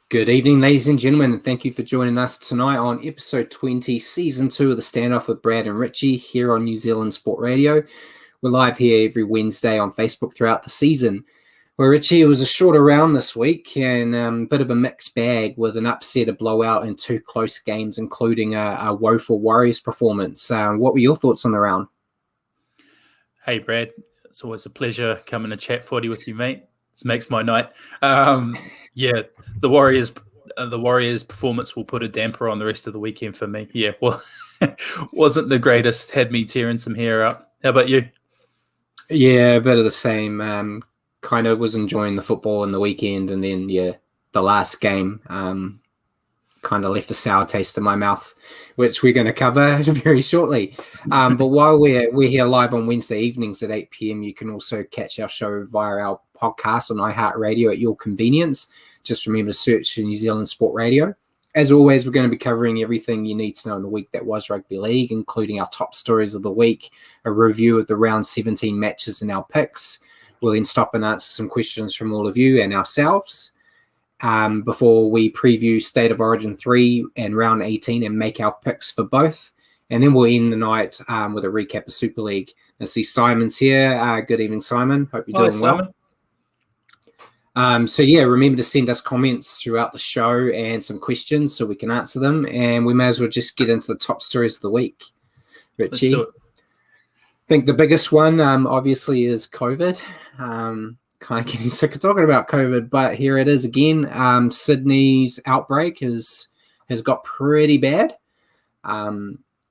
Good evening, ladies and gentlemen, and thank you for joining us tonight on episode 20, season 2 of the Stand-Off with Brad and Richie here on New Zealand Sport Radio. We're live here every Wednesday on Facebook throughout the season. Well, Richie, it was a shorter round this week and a bit of a mixed bag with an upset, a blowout, and two close games, including a woeful Warriors performance. What were your thoughts on the round? Hey, Brad. It's always a pleasure coming to chat footy with you, mate. This makes my night. The Warriors performance will put a damper on the rest of the weekend for me. Yeah, well, wasn't the greatest. Had me tearing some hair out. How about you? Yeah, a bit of the same. Kind of was enjoying the football in the weekend, and then the last game kind of left a sour taste in my mouth, which we're going to cover very shortly. But while we're here live on Wednesday evenings at 8 p.m, you can also catch our show via our podcast on iHeartRadio at your convenience. Just remember to search New Zealand Sport Radio. As always, we're going to be covering everything you need to know in the week that was rugby league, including our top stories of the week, a review of the round 17 matches and our picks. We'll then stop and answer some questions from all of you and ourselves before we preview State of Origin 3 and round 18 and make our picks for both. And then we'll end the night with a recap of Super League. I see Simon's here. Good evening, Simon. Hope you're doing well. Remember to send us comments throughout the show and some questions so we can answer them. And we may as well just get into the top stories of the week. Richie, I think the biggest one, obviously, is COVID. Kind of getting sick of talking about COVID, but here it is again. Sydney's outbreak has got pretty bad.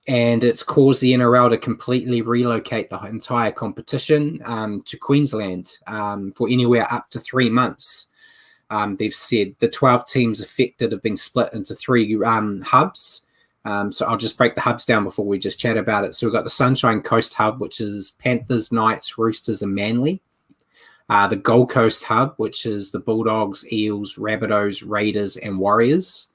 And it's caused the NRL to completely relocate the entire competition to Queensland for anywhere up to 3 months. They've said the 12 teams affected have been split into 3 hubs. So I'll just break the hubs down before we just chat about it. So we've got the Sunshine Coast hub, which is Panthers, Knights, Roosters, and Manly. The Gold Coast hub, which is the Bulldogs, Eels, Rabbitohs, Raiders, and Warriors.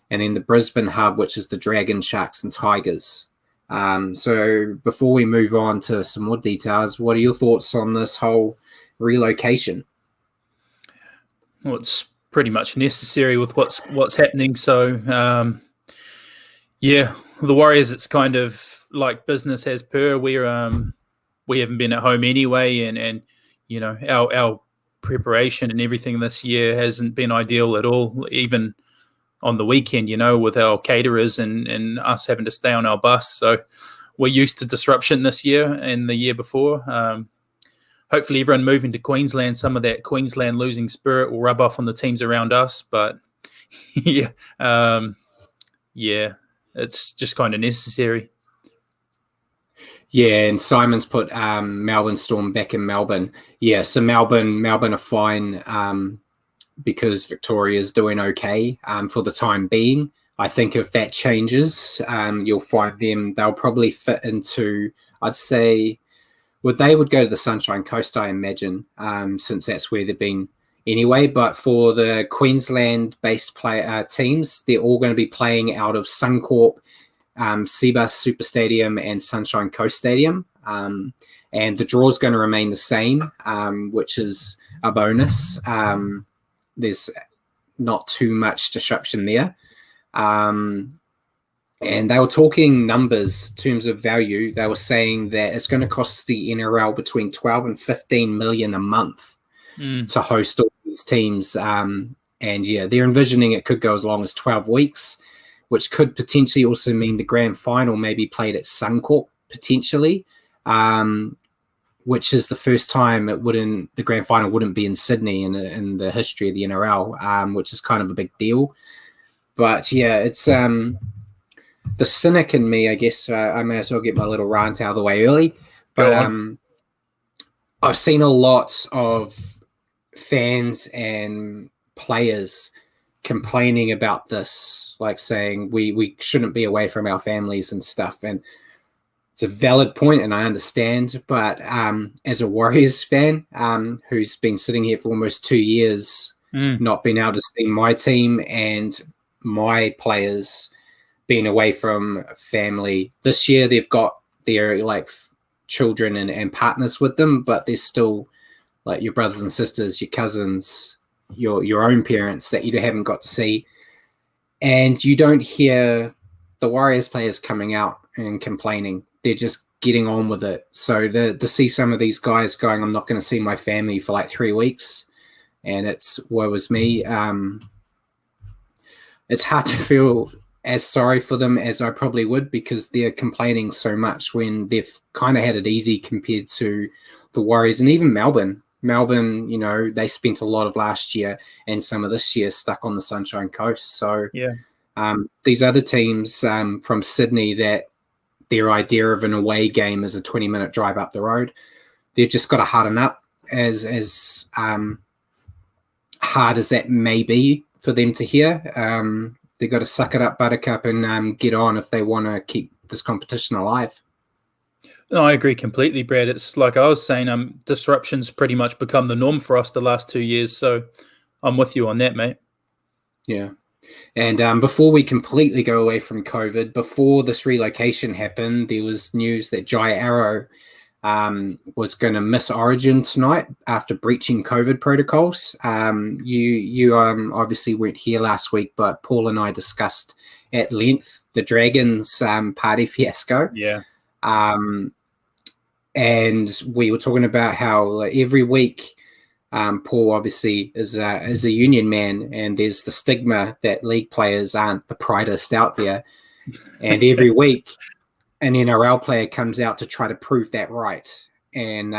And then the Brisbane hub, which is the Dragons, Sharks, and Tigers. So before we move on to some more details, what are your thoughts on this whole relocation? Well, it's pretty much necessary with what's happening. So, the Warriors, it's kind of like business as per. We haven't been at home anyway, and you know our preparation and everything this year hasn't been ideal at all, even on the weekend, with our caterers and us having to stay on our bus. So we're used to disruption this year and the year before. Hopefully everyone moving to Queensland, some of that Queensland losing spirit will rub off on the teams around us. But it's just kind of necessary. Yeah, and Simon's put Melbourne Storm back in Melbourne. Yeah, so Melbourne are fine because Victoria's doing okay for the time being. I think if that changes, you'll find they'll probably fit into, I'd say, they would go to the Sunshine Coast, I imagine, since that's where they've been anyway. But for the Queensland-based teams, they're all going to be playing out of Suncorp, Cbus Super Stadium, and Sunshine Coast Stadium. And the draw is going to remain the same, which is a bonus. There's not too much disruption there. And they were talking numbers in terms of value. They were saying that it's going to cost the NRL between 12 and 15 million a month to host all these teams. And they're envisioning it could go as long as 12 weeks, which could potentially also mean the grand final may be played at Suncorp potentially. Which is the first time the grand final wouldn't be in Sydney in the history of the NRL, which is kind of a big deal. But it's the cynic in me, I guess. I may as well get my little rant out of the way early. But I've seen a lot of fans and players complaining about this, like saying we shouldn't be away from our families and stuff. And it's a valid point, and I understand. But as a Warriors fan who's been sitting here for almost 2 years, not being able to see my team and my players being away from family. This year, they've got their children and partners with them, but they're still like your brothers and sisters, your cousins, your own parents that you haven't got to see, and you don't hear the Warriors players coming out and complaining. They're just getting on with it. So to see some of these guys going, I'm not going to see my family for like 3 weeks, and it's woe is me. It's hard to feel as sorry for them as I probably would, because they're complaining so much when they've kind of had it easy compared to the Warriors and even Melbourne. Melbourne, you know, they spent a lot of last year and some of this year stuck on the Sunshine Coast. So Yeah. these other teams from Sydney, that their idea of an away game is a 20-minute drive up the road, they've just got to harden up, as hard as that may be for them to hear. They've got to suck it up, buttercup, and get on if they want to keep this competition alive. No, I agree completely, Brad. It's like I was saying, disruption's pretty much become the norm for us the last 2 years. So I'm with you on that, mate. Yeah. And before we completely go away from COVID, before this relocation happened, there was news that Jai Arrow was going to miss Origin tonight after breaching COVID protocols. You obviously weren't here last week, but Paul and I discussed at length the Dragons party fiasco. Yeah. And we were talking about how every week, Paul obviously is a union man, and there's the stigma that league players aren't the brightest out there. And every week, an NRL player comes out to try to prove that right. And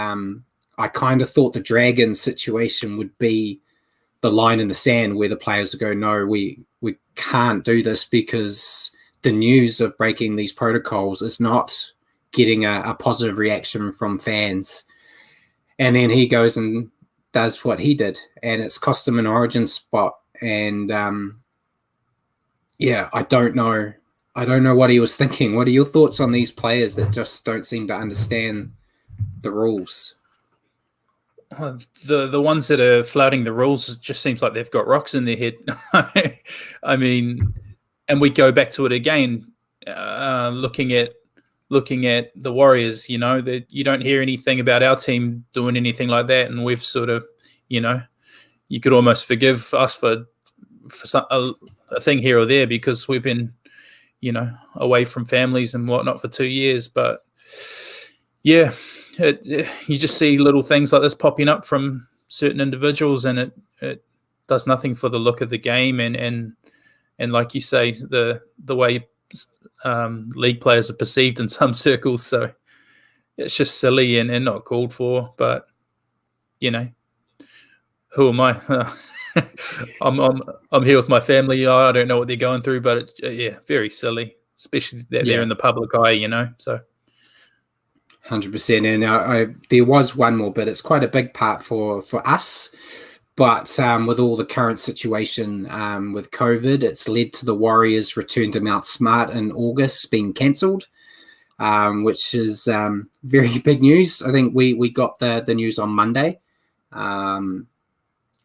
I kind of thought the Dragons situation would be the line in the sand where the players would go, no, we can't do this, because the news of breaking these protocols is not getting a positive reaction from fans. And then he goes and does what he did, and it's cost him an Origin spot. And yeah, I don't know what he was thinking. What are your thoughts on these players that just don't seem to understand the rules? The ones that are flouting the rules, it just seems like they've got rocks in their head. I mean, and we go back to it again, looking at the Warriors. You know, that you don't hear anything about our team doing anything like that, and we've sort of, you know, you could almost forgive us for a thing here or there, because we've been, you know, away from families and whatnot for 2 years. But yeah, you just see little things like this popping up from certain individuals, and it does nothing for the look of the game, and like you say, the way league players are perceived in some circles. So it's just silly and not called for. But you know, who am I? I'm here with my family. I don't know what they're going through, but yeah, very silly, especially that they're in the public eye. You know, so 100%. And there was one more, but it's quite a big part for us. But with all the current situation with COVID, it's led to the Warriors' return to Mount Smart in August being cancelled, which is very big news. I think we got the news on Monday.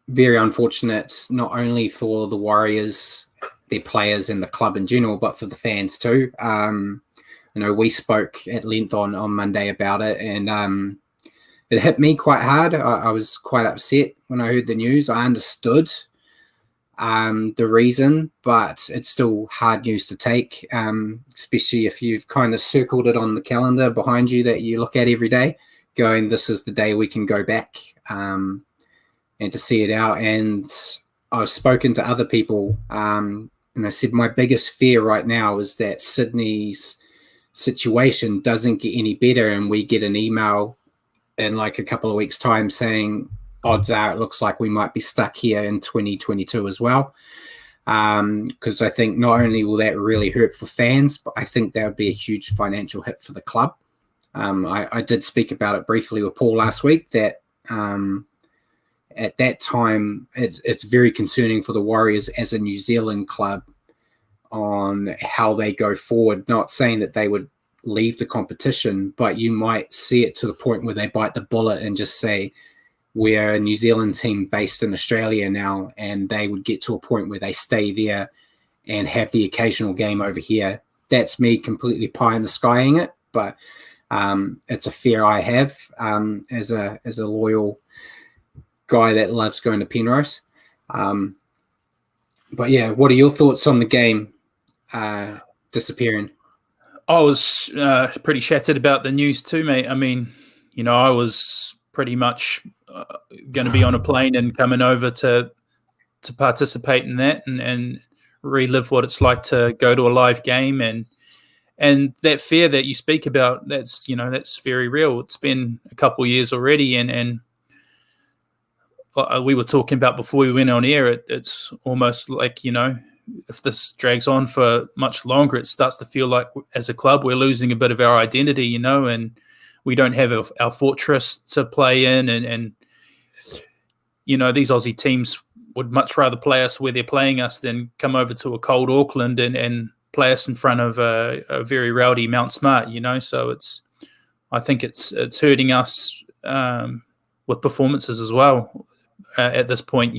Very unfortunate, not only for the Warriors, their players, and the club in general, but for the fans too. You know, we spoke at length on Monday about it, and it hit me quite hard. I was quite upset when I heard the news. I understood the reason, but it's still hard news to take, especially if you've kind of circled it on the calendar behind you that you look at every day, going, this is the day we can go back, and to see it out. And I've spoken to other people, and I said my biggest fear right now is that Sydney's situation doesn't get any better, and we get an email in like a couple of weeks' time saying odds are it looks like we might be stuck here in 2022 as well. Because I think not only will that really hurt for fans, but I think that would be a huge financial hit for the club. I did speak about it briefly with Paul last week, that at that time it's very concerning for the Warriors as a New Zealand club on how they go forward. Not saying that they would leave the competition, but you might see it to the point where they bite the bullet and just say, we're a New Zealand team based in Australia now, and they would get to a point where they stay there and have the occasional game over here. That's me completely pie in the skying it, but it's a fear I have as a loyal guy that loves going to Penrose. But yeah, what are your thoughts on the game disappearing? I was pretty shattered about the news too, mate. I mean, I was pretty much going to be on a plane and coming over to participate in that and relive what it's like to go to a live game, and that fear that you speak about, that's very real. It's been a couple of years already, and we were talking about before we went on air, it's almost like, if this drags on for much longer, it starts to feel like as a club we're losing a bit of our identity, and we don't have our fortress to play in, and these Aussie teams would much rather play us where they're playing us than come over to a cold Auckland and play us in front of a very rowdy Mount Smart, so I think it's hurting us with performances as well at this point,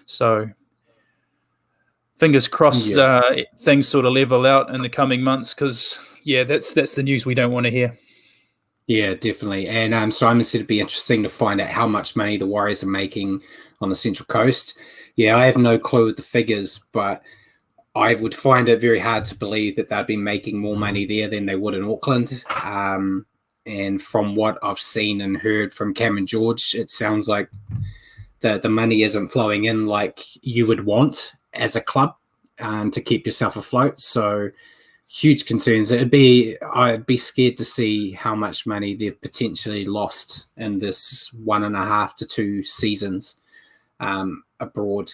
so fingers crossed things sort of level out in the coming months, because that's the news we don't want to hear. Yeah, definitely. And Simon said it'd be interesting to find out how much money the Warriors are making on the Central Coast. Yeah, I have no clue with the figures, but I would find it very hard to believe that they'd be making more money there than they would in Auckland. And from what I've seen and heard from Cam and George, it sounds like the money isn't flowing in like you would want as a club to keep yourself afloat. So huge concerns. I'd be scared to see how much money they've potentially lost in this 1.5 to 2 seasons abroad.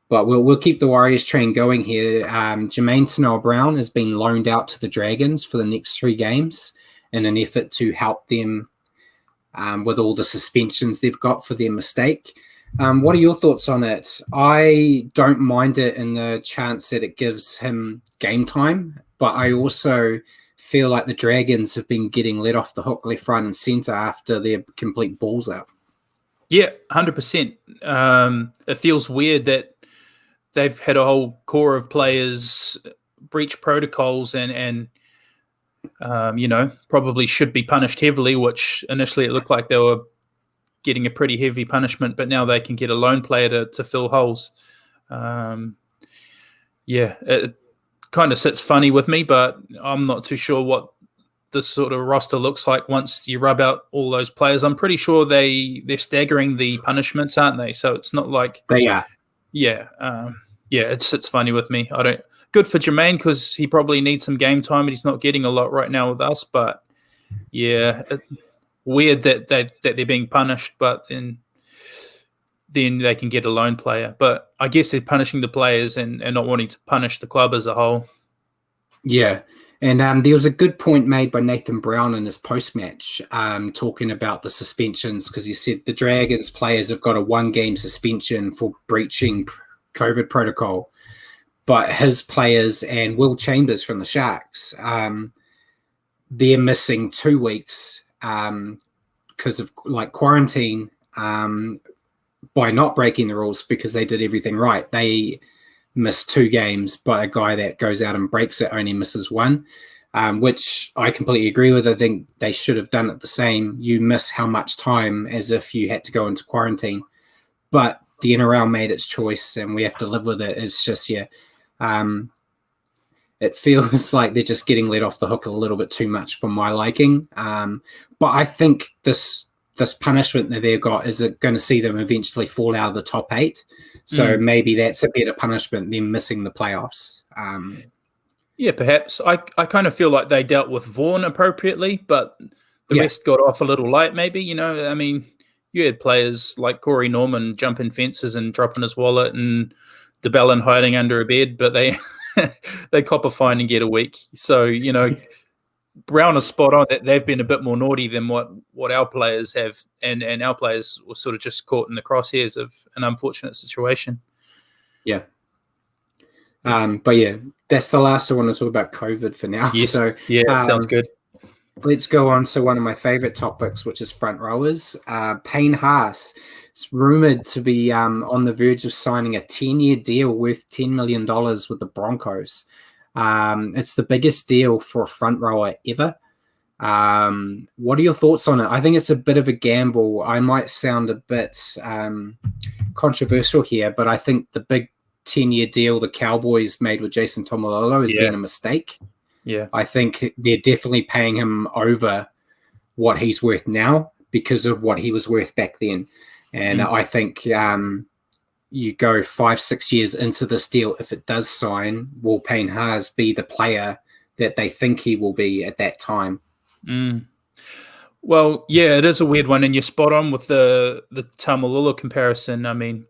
But we'll keep the Warriors train going here. Jermaine Tennell-Brown has been loaned out to the Dragons for the next 3 games in an effort to help them with all the suspensions they've got for their mistake. What are your thoughts on it? I don't mind it in the chance that it gives him game time, but I also feel like the Dragons have been getting let off the hook left, right, and centre after their complete balls out. Yeah, 100%. It feels weird that they've had a whole core of players breach protocols and probably should be punished heavily, which initially it looked like they were getting a pretty heavy punishment, but now they can get a lone player to fill holes. It kind of sits funny with me, but I'm not too sure what this sort of roster looks like once you rub out all those players. I'm pretty sure they're staggering the punishments, aren't they? So it's not like they are. It sits funny with me. Good for Jermaine, because he probably needs some game time and he's not getting a lot right now with us. But weird that they're being punished, but then they can get a lone player. But I guess they're punishing the players and not wanting to punish the club as a whole. Yeah. And there was a good point made by Nathan Brown in his post-match talking about the suspensions, because he said the Dragons players have got a 1-game suspension for breaching COVID protocol. But his players and Will Chambers from the Sharks, they're missing 2 weeks because of quarantine by not breaking the rules, because they did everything right. They missed 2 games, but a guy that goes out and breaks it only misses 1, which I completely agree with. I think they should have done it the same. You miss how much time as if you had to go into quarantine. But the NRL made its choice and we have to live with it. It's just, it feels like they're just getting let off the hook a little bit too much for my liking. But I think this punishment that they've got is going to see them eventually fall out of the top 8. So maybe that's a better punishment than missing the playoffs. Perhaps. I kind of feel like they dealt with Vaughan appropriately, but the rest got off a little light maybe. I mean, you had players like Corey Norman jumping fences and dropping his wallet, and DeBellin hiding under a bed, but they cop a fine and get a week. So, Brown is spot on that they've been a bit more naughty than what our players have, and our players were sort of just caught in the crosshairs of an unfortunate situation. Yeah. But that's the last I want to talk about COVID for now. Yes. So sounds good. Let's go on to one of my favorite topics, which is front rowers. Payne Haas is rumored to be on the verge of signing a 10-year deal worth $10 million with the Broncos. It's the biggest deal for a front rower ever. What are your thoughts on it? I think it's a bit of a gamble. I might sound a bit controversial here, but I think the big 10-year deal the Cowboys made with Jason Tomololo has been a mistake. Yeah. I think they're definitely paying him over what he's worth now because of what he was worth back then. And I think you go 5-6 years into this deal, if it does sign, will Payne Haas be the player that they think he will be at that time? Well, yeah, it is a weird one, and you're spot on with the Tamalolo comparison. I mean,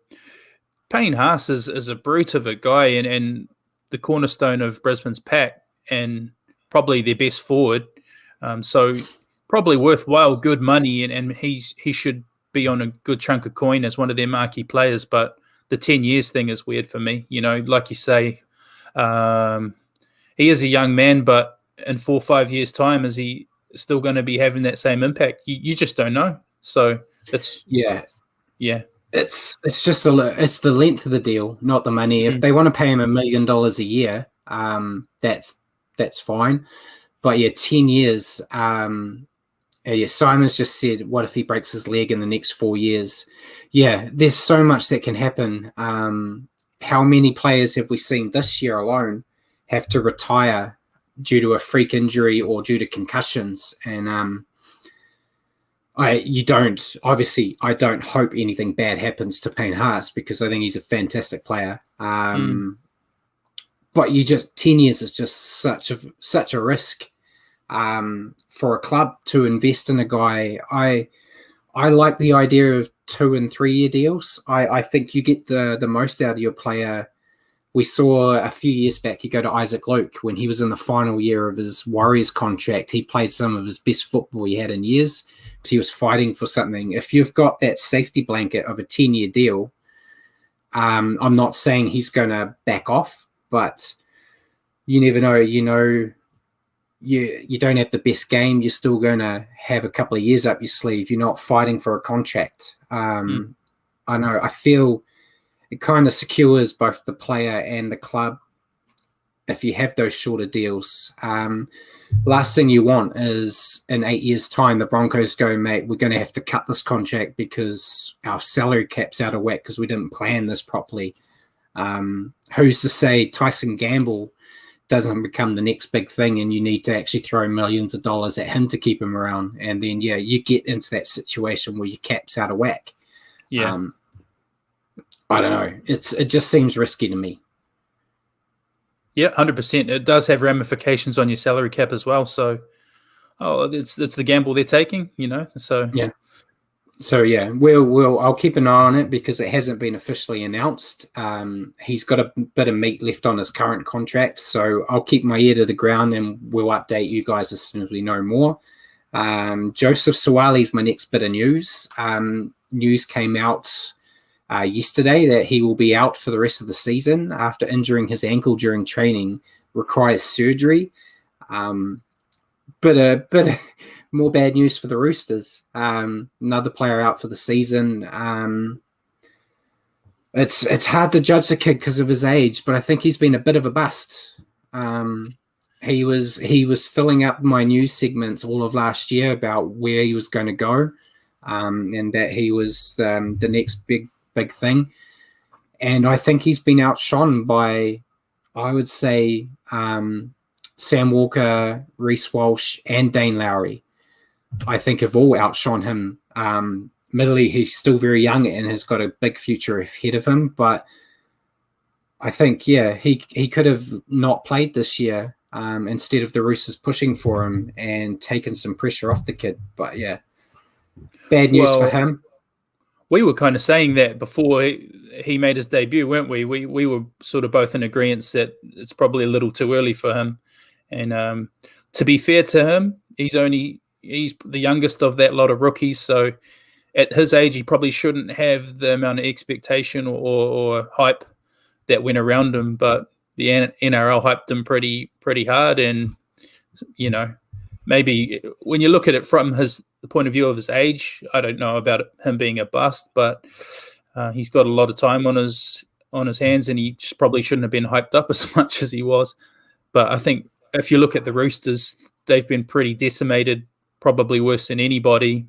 Payne Haas is a brute of a guy and the cornerstone of Brisbane's pack and probably their best forward. So probably worthwhile, good money, and he should be on a good chunk of coin as one of their marquee players. But the 10 years thing is weird for me. You know, like you say, he is a young man, but in 4 or 5 years' time, is he still going to be having that same impact? You just don't know. So it's It's just it's the length of the deal, not the money. If they want to pay him $1 million a year, that's fine. But 10 years. Simon's just said, what if he breaks his leg in the next 4 years? Yeah, there's so much that can happen. How many players have we seen this year alone have to retire due to a freak injury or due to concussions? And I don't hope anything bad happens to Payne Haas because I think he's a fantastic player. But 10 years is just such a risk for a club to invest in a guy. I like the idea of 2 and 3 year deals. I think you get the most out of your player. We saw a few years back, you go to Isaac Luke, when he was in the final year of his Warriors contract, he played some of his best football he had in years. So he was fighting for something. If you've got that safety blanket of a 10-year deal, I'm not saying he's going to back off, but you never know. You know, you don't have the best game. You're still going to have a couple of years up your sleeve. You're not fighting for a contract. I know. I feel it kind of secures both the player and the club if you have those shorter deals. Last thing you want is in 8 years' time, the Broncos go, mate, we're going to have to cut this contract because our salary cap's out of whack because we didn't plan this properly. Who's to say Tyson Gamble doesn't become the next big thing and you need to actually throw millions of dollars at him to keep him around? And then, you get into that situation where your cap's out of whack. Yeah. I don't know. It just seems risky to me. Yeah, 100%. It does have ramifications on your salary cap as well. So, it's the gamble they're taking, you know. So yeah. So I'll keep an eye on it because it hasn't been officially announced. He's got a bit of meat left on his current contract, so I'll keep my ear to the ground and we'll update you guys as soon as we know more. Joseph Suwali's my next bit of news. News came out yesterday that he will be out for the rest of the season after injuring his ankle during training, requires surgery. But more bad news for the Roosters. Another player out for the season. It's hard to judge the kid because of his age, but I think he's been a bit of a bust. He was filling up my news segments all of last year about where he was going to go, and that he was the next big thing. And I think he's been outshone by, I would say, Sam Walker, Reece Walsh, and Dane Lowry. I think have all outshone him. Admittedly, he's still very young and has got a big future ahead of him, but I think, he could have not played this year instead of the Roosters pushing for him and taking some pressure off the kid. But bad news for him. We were kind of saying that before he made his debut, weren't we? We were sort of both in agreement that it's probably a little too early for him. And to be fair to him, he's the youngest of that lot of rookies. So at his age, he probably shouldn't have the amount of expectation or hype that went around him. But the NRL hyped him pretty hard. And, you know, maybe when you look at it from the point of view of his age, I don't know about him being a bust, but he's got a lot of time on his hands, and he just probably shouldn't have been hyped up as much as he was. But I think if you look at the Roosters, they've been pretty decimated, probably worse than anybody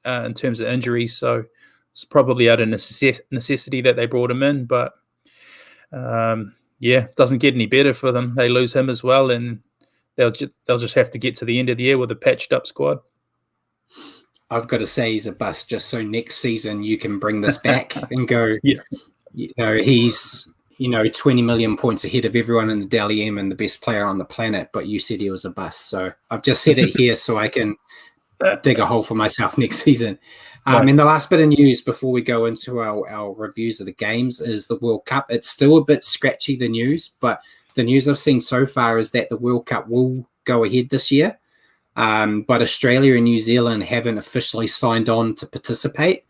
in terms of injuries. So it's probably out of necessity that they brought him in. But doesn't get any better for them. They lose him as well, and they'll just have to get to the end of the year with a patched up squad. I've got to say he's a bust, just so next season you can bring this back and go, he's 20 million points ahead of everyone in the Dally M and the best player on the planet, but you said he was a bust. So I've just said it here so I can dig a hole for myself next season. Nice. And the last bit of news before we go into our reviews of the games is the World Cup. It's still a bit scratchy, the news, but the news I've seen so far is that the World Cup will go ahead this year. But Australia and New Zealand haven't officially signed on to participate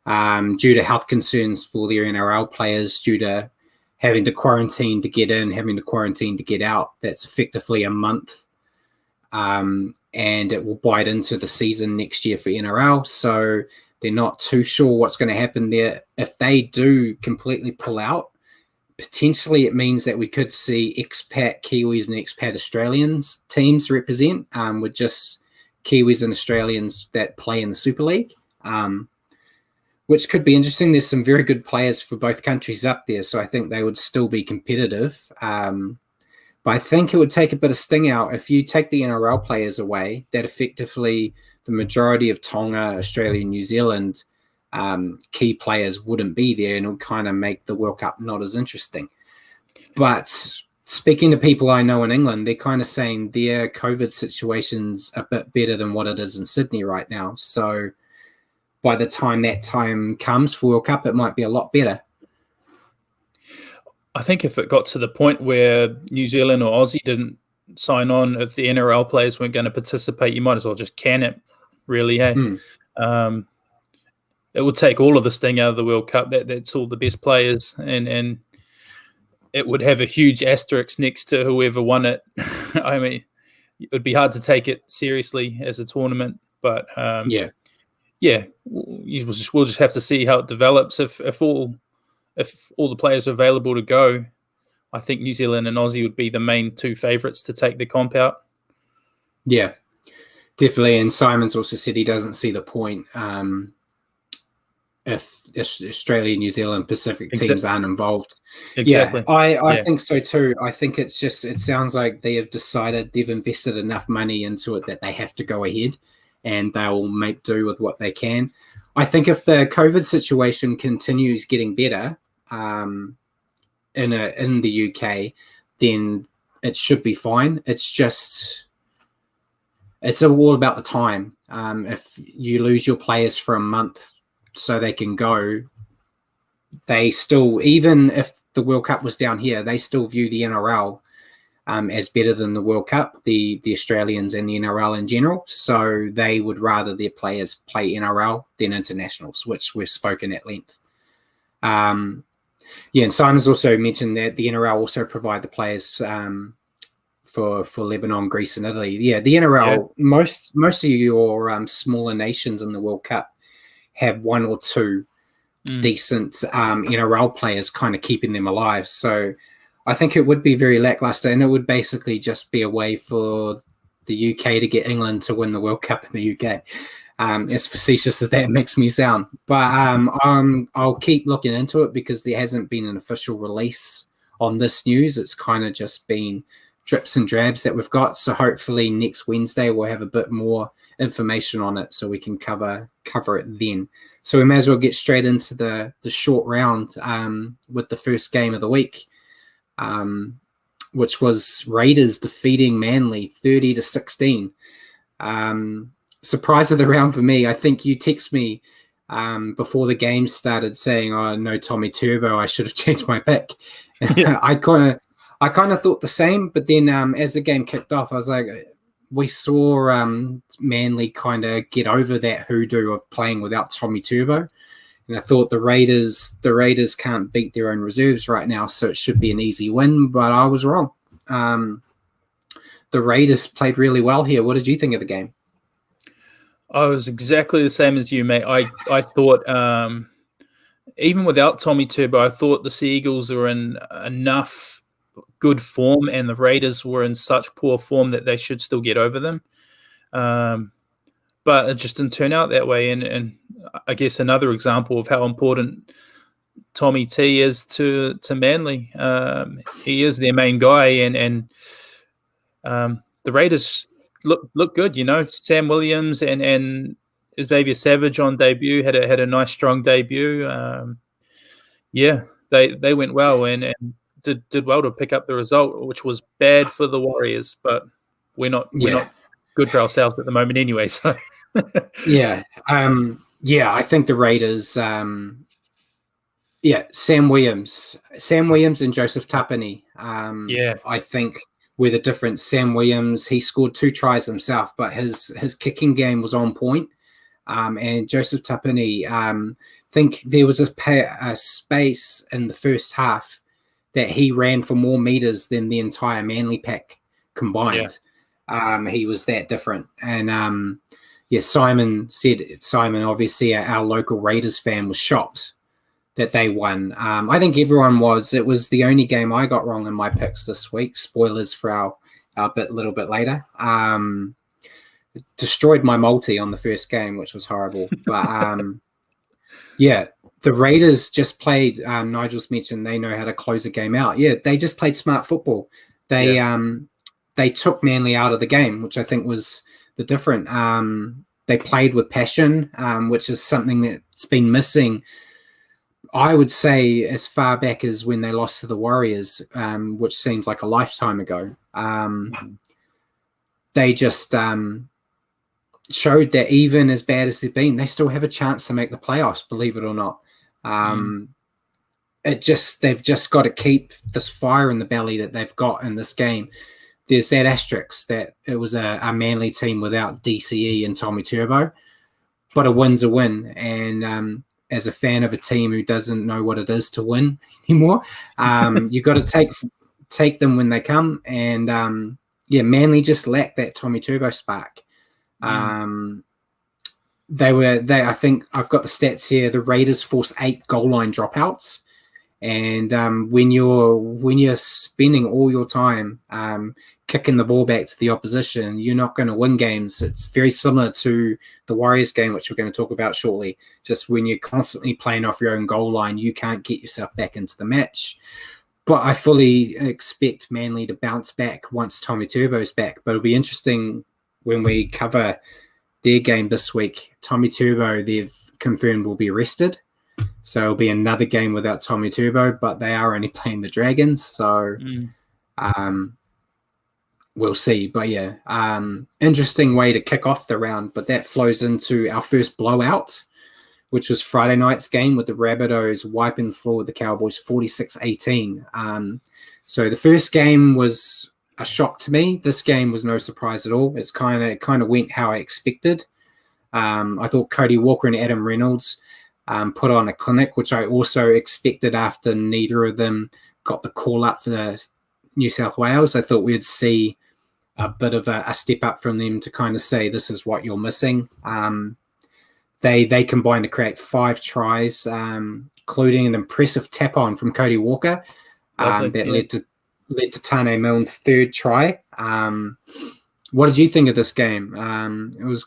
due to health concerns for their NRL players, due to having to quarantine to get in, having to quarantine to get out. That's effectively a month. And it will bite into the season next year for NRL. So they're not too sure what's going to happen there. If they do completely pull out, potentially it means that we could see expat Kiwis and expat Australians teams represent with just Kiwis and Australians that play in the Super League, which could be interesting. There's some very good players for both countries up there, so I think they would still be competitive. But I think it would take a bit of sting out if you take the NRL players away, that effectively the majority of Tonga, Australia, and New Zealand key players wouldn't be there, and it would kind of make the World Cup not as interesting. But speaking to people I know in England, they're kind of saying their COVID situation's a bit better than what it is in Sydney right now. So by the time that time comes for World Cup, it might be a lot better. I think if it got to the point where New Zealand or Aussie didn't sign on, if the NRL players weren't going to participate, you might as well just can it, really, hey? It would take all of the sting out of the World Cup. That's all the best players, and it would have a huge asterisk next to whoever won it. I mean, it would be hard to take it seriously as a tournament, but we'll just have to see how it develops. If all the players are available to go, I think New Zealand and Aussie would be the main two favourites to take the comp out. Yeah, definitely. And Simon's also said he doesn't see the point if Australia, New Zealand, Pacific teams aren't involved. Exactly. Yeah, I think so too. I think it sounds like they have decided they've invested enough money into it that they have to go ahead and they'll make do with what they can. I think if the COVID situation continues getting better in the UK, then it should be fine. It's all about the time. If you lose your players for a month so they can go, they still, even if the World Cup was down here, they still view the NRL as better than the World Cup, the Australians and the NRL in general. So they would rather their players play NRL than internationals, which we've spoken at length. And Simon's also mentioned that the NRL also provide the players for Lebanon, Greece, and Italy. Yeah, the NRL, most of your smaller nations in the World Cup have one or two decent NRL players kind of keeping them alive. So I think it would be very lackluster, and it would basically just be a way for the UK to get England to win the World Cup in the UK. As facetious as that makes me sound. But I'll keep looking into it because there hasn't been an official release on this news. It's kind of just been drips and drabs that we've got. So hopefully next Wednesday we'll have a bit more information on it so we can cover it then. So we may as well get straight into the short round with the first game of the week, which was Raiders defeating Manly 30-16. Surprise of the round for me. I think you text me before the game started saying, "Oh no, Tommy Turbo, I should have changed my pick." Yeah. I kind of thought the same, but then as the game kicked off, I was like, we saw Manly kind of get over that hoodoo of playing without Tommy Turbo, and I thought the Raiders can't beat their own reserves right now, so it should be an easy win. But I was wrong. The Raiders played really well here. What did you think of the game? I was exactly the same as you, mate. I thought, even without Tommy Turbo, I thought the Sea Eagles are in enough good form, and the Raiders were in such poor form that they should still get over them. But it just didn't turn out that way. And I guess another example of how important Tommy T is to Manly. He is their main guy, and the Raiders look good. Sam Williams and Xavier Savage on debut had a nice strong debut. They went well and did well to pick up the result, which was bad for the Warriors, but we're not good for ourselves at the moment anyway. So I think the Raiders. Sam Williams and Joseph Tapine. I think were the difference. Sam Williams, he scored 2 tries himself, but his kicking game was on point. And Joseph Tapine, think there was a space in the first half that he ran for more meters than the entire Manly pack combined. He was that different. And Simon, obviously our local Raiders fan, was shocked that they won. I think everyone was. It was the only game I got wrong in my picks this week. Spoilers for our little bit later. It destroyed my multi on the first game, which was horrible. But the Raiders just played. Nigel's mentioned they know how to close a game out. Yeah, they just played smart football. They took Manly out of the game, which I think was the different. They played with passion, which is something that's been missing. I would say as far back as when they lost to the Warriors, which seems like a lifetime ago. They just showed that even as bad as they've been, they still have a chance to make the playoffs, believe it or not. They've just got to keep this fire in the belly that they've got in this game. There's that asterisk that it was a Manly team without DCE and Tommy Turbo, but a win's a win. And as a fan of a team who doesn't know what it is to win anymore, you got to take them when they come. And Manly just lacked that Tommy Turbo spark. I think I've got the stats here. The Raiders forced 8 goal line dropouts, and when you're spending all your time kicking the ball back to the opposition, you're not going to win games. It's very similar to the Warriors game, which we're going to talk about shortly. Just when you're constantly playing off your own goal line, you can't get yourself back into the match. But I fully expect Manly to bounce back once Tommy Turbo's back. But it'll be interesting when we cover their game this week. Tommy Turbo, they've confirmed, will be rested. So it'll be another game without Tommy Turbo, but they are only playing the Dragons. So we'll see. But interesting way to kick off the round. But that flows into our first blowout, which was Friday night's game with the Rabbitohs wiping the floor with the Cowboys 46-18. So the first game was a shock to me. This game was no surprise at all. It kind of went how I expected. I thought Cody Walker and Adam Reynolds put on a clinic, which I also expected after neither of them got the call up for the New South Wales. I thought we'd see a bit of a step up from them to kind of say, this is what you're missing. They combined to create 5 tries, including an impressive tap on from Cody Walker that led to Tane Milne's 3rd try. What did you think of this game? It was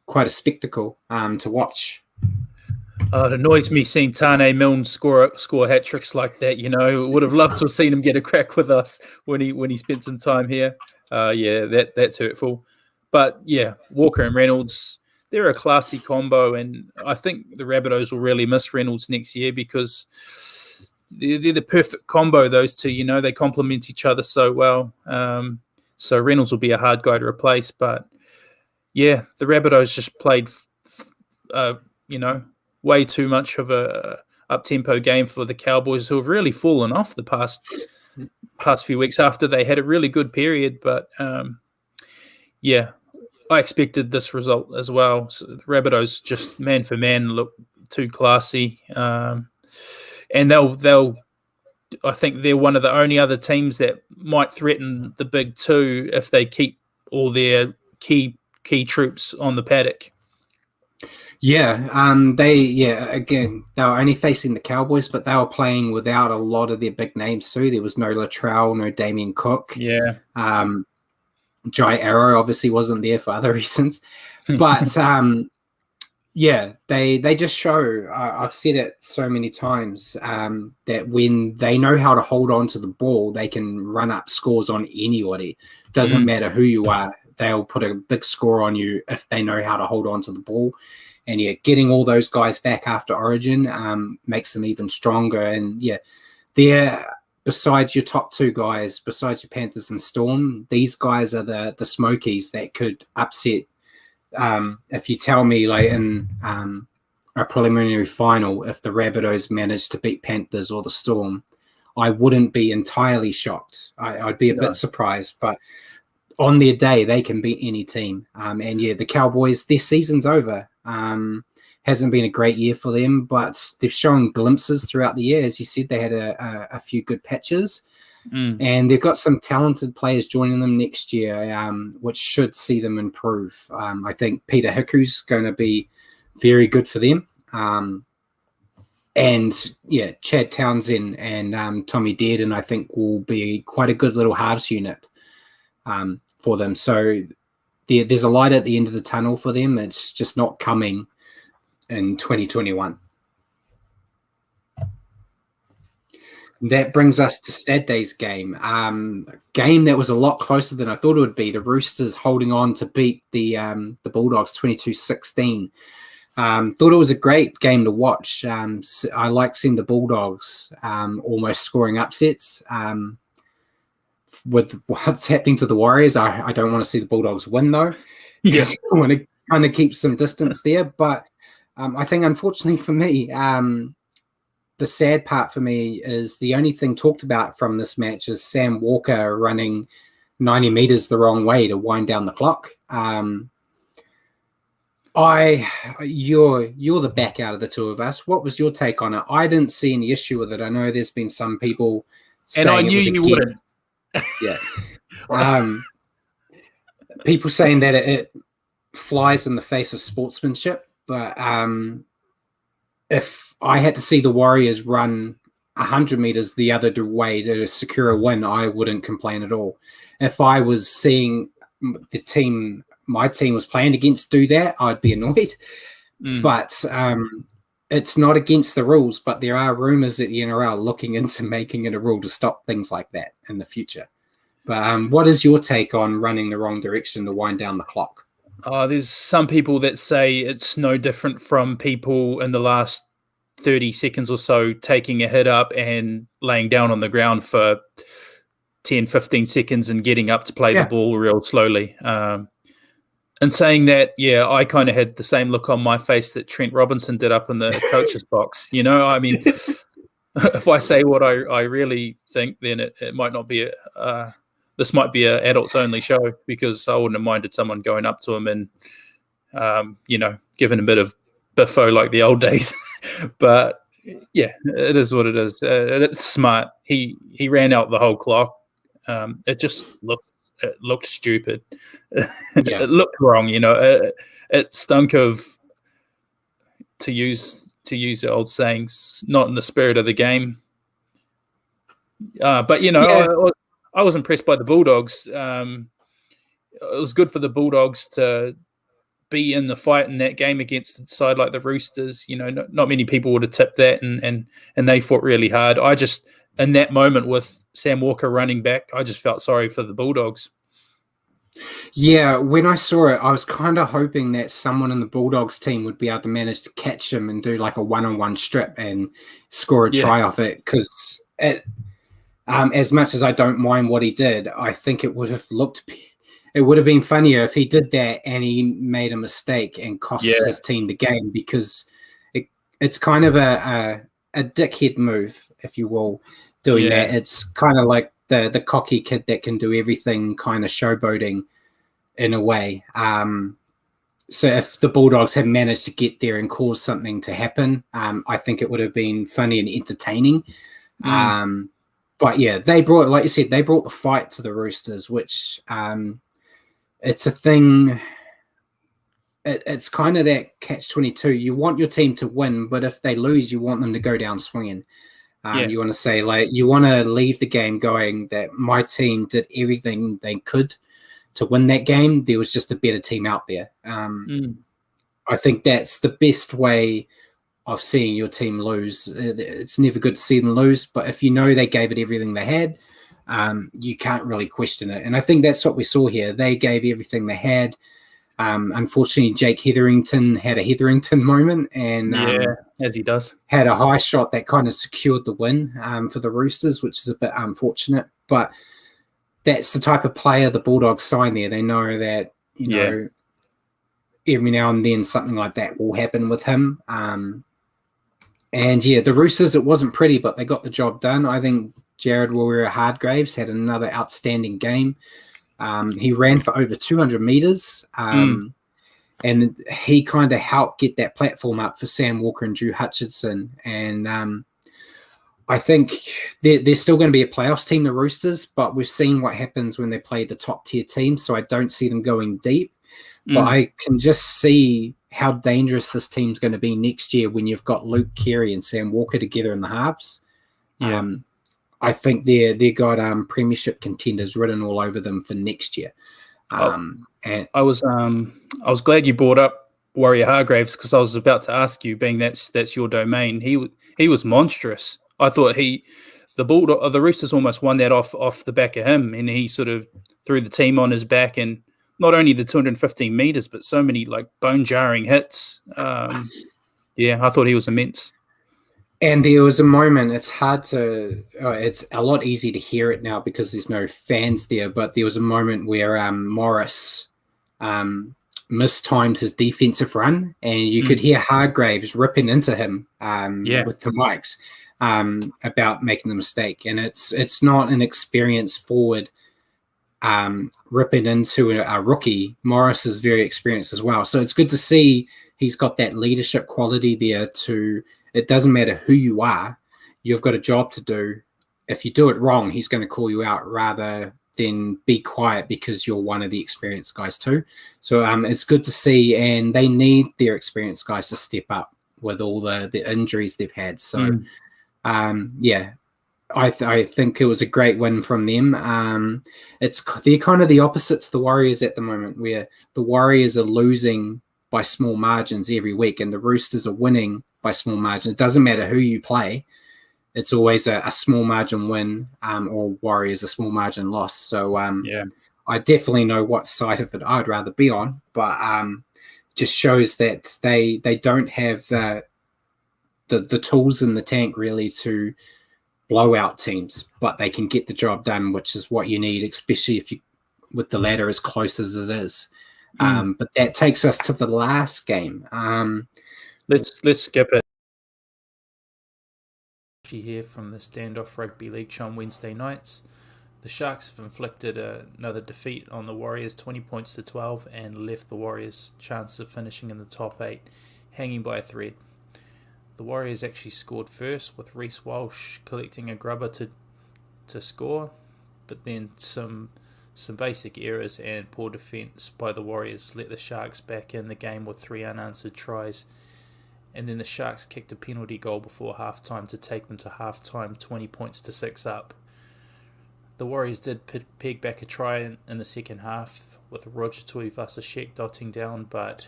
quite a spectacle to watch. It annoys me seeing Tane Milne score hat tricks like that. Would have loved to have seen him get a crack with us when he spent some time here. That's hurtful. But Walker and Reynolds, they're a classy combo, and I think the Rabbitohs will really miss Reynolds next year because they're the perfect combo, those two. They complement each other so well. So Reynolds will be a hard guy to replace. But, the Rabbitohs just played, way too much of a up-tempo game for the Cowboys, who have really fallen off the past few weeks after they had a really good period. But, I expected this result as well. So the Rabbitohs just man for man look too classy, and I think they're one of the only other teams that might threaten the big two if they keep all their key troops on the paddock. Again, they were only facing the Cowboys, but they were playing without a lot of their big names too. There was no Latrell, no Damien Cook. Yeah. Jai Arrow obviously wasn't there for other reasons. But they just show, I've said it so many times, that when they know how to hold on to the ball, they can run up scores on anybody. Doesn't matter who you are. They'll put a big score on you if they know how to hold on to the ball. And getting all those guys back after Origin makes them even stronger. And they're, besides your top two guys, besides your Panthers and Storm, these guys are the Smokies that could upset. If you tell me like in a preliminary final, if the Rabbitohs managed to beat Panthers or the Storm, I wouldn't be entirely shocked. I'd be a bit surprised, but on their day, they can beat any team. The Cowboys, their season's over. Hasn't been a great year for them, but they've shown glimpses throughout the year. As you said, they had a few good patches, and they've got some talented players joining them next year, which should see them improve. I think Peter Hiku's going to be very good for them. Chad Townsend and Tommy Dearden, I think, will be quite a good little halves unit for them. So there's a light at the end of the tunnel for them. It's just not coming in 2021. That brings us to Saturday's game. Game that was a lot closer than I thought it would be. The Roosters holding on to beat the Bulldogs 22-16. Thought it was a great game to watch. I like seeing the Bulldogs almost scoring upsets. With what's happening to the Warriors, I don't want to see the Bulldogs win, though. Yes. I want to kind of keep some distance there. But I think, unfortunately for me, the sad part for me is the only thing talked about from this match is Sam Walker running 90 meters the wrong way to wind down the clock. You're the back out of the two of us. What was your take on it? I didn't see any issue with it. I know there's been some people saying, and I knew you wouldn't. Yeah. People saying that it flies in the face of sportsmanship, but if I had to see the Warriors run 100 meters the other way to secure a win, I wouldn't complain at all. If I was seeing my team was playing against do that, I'd be annoyed. But it's not against the rules, but there are rumors that the NRL are looking into making it a rule to stop things like that in the future. But what is your take on running the wrong direction to wind down the clock? There's some people that say it's no different from people in the last 30 seconds or so taking a hit up and laying down on the ground for 10, 15 seconds and getting up to play the ball real slowly. And saying that, I kind of had the same look on my face that Trent Robinson did up in the coach's box. I mean, if I say what I really think, then it might not be this might be an adults only show, because I wouldn't have minded someone going up to him and, giving a bit of biffo like the old days. But it is what it is. It's smart. He ran out the whole clock. It just looked stupid. It looked wrong. It stunk of, to use the old sayings, not in the spirit of the game. But I was impressed by the Bulldogs. It was good for the Bulldogs to be in the fight in that game against a side like the Roosters. Not many people would have tipped that, and they fought really hard. I just, in that moment with Sam Walker running back, I just felt sorry for the Bulldogs. Yeah, when I saw it, I was kind of hoping that someone in the Bulldogs team would be able to manage to catch him and do like a one-on-one strip and score a try off it, because as much as I don't mind what he did, I think it would have been funnier if he did that and he made a mistake and cost his team the game, because it's kind of a dickhead move, if you will, doing that. It's kind of like the cocky kid that can do everything, kind of showboating in a way. So if the Bulldogs had managed to get there and cause something to happen, I think it would have been funny and entertaining. But they brought, like you said, the fight to the Roosters, which it's a thing. it's kind of that catch-22. You want your team to win, but if they lose, you want them to go down swinging. You want to say, like, you want to leave the game going that my team did everything they could to win that game. There was just a better team out there. I think that's the best way of seeing your team lose. It's never good to see them lose, but if you know they gave it everything they had, you can't really question it. And I think that's what we saw here. They gave everything they had. Unfortunately, Jake Hetherington had a Hetherington moment, and as he does, had a high shot that kind of secured the win for the Roosters, which is a bit unfortunate. But that's the type of player the Bulldogs sign there. They know that, you know, every now and then something like that will happen with him. And yeah, the Roosters, it wasn't pretty, but they got the job done. I think Jared Warrior-Hargreaves had another outstanding game. He ran for over 200 meters, and he kind of helped get that platform up for Sam Walker and Drew Hutchinson. And I think they're still going to be a playoffs team, the Roosters, but we've seen what happens when they play the top tier teams, so I don't see them going deep. But I can just see how dangerous this team's going to be next year when you've got Luke Keary and Sam Walker together in the halves. I think they got premiership contenders written all over them for next year. And I was glad you brought up Warrior-Hargreaves, because I was about to ask you, being that's your domain. He was monstrous. I thought the Roosters almost won that off the back of him, and he sort of threw the team on his back, and not only the 215 meters, but so many like bone jarring hits. I thought he was immense. And there was a moment, it's a lot easier to hear it now because there's no fans there, but there was a moment where Morris mistimed his defensive run, and you could hear Hargreaves ripping into him with the mics about making the mistake. And it's not an experienced forward ripping into a rookie. Morris is very experienced as well. So it's good to see he's got that leadership quality there to... It doesn't matter who you are, you've got a job to do. If you do it wrong, he's going to call you out rather than be quiet because you're one of the experienced guys too. So it's good to see, and they need their experienced guys to step up with all the injuries they've had. So, I think it was a great win from them. They're kind of the opposite to the Warriors at the moment, where the Warriors are losing by small margins every week, and the Roosters are winning by small margins. It doesn't matter who you play; it's always a small margin win, or Warriors a small margin loss. So, I definitely know what side of it I'd rather be on, but just shows that they don't have the tools in the tank really to blow out teams, but they can get the job done, which is what you need, especially if you with the ladder as close as it is. But that takes us to the last game. Let's skip it. Here from the Stand-Off Rugby League show on Wednesday nights. The Sharks have inflicted another defeat on the Warriors, 20 points to 12, and left the Warriors' chances of finishing in the top 8 hanging by a thread. The Warriors actually scored first, with Reece Walsh collecting a grubber to score, but then some basic errors and poor defence by the Warriors let the Sharks back in the game with 3 unanswered tries. And then the Sharks kicked a penalty goal before halftime to take them to halftime 20 points to 6 up. The Warriors did peg back a try in the second half with Roger Tuivasa-Sheck dotting down, but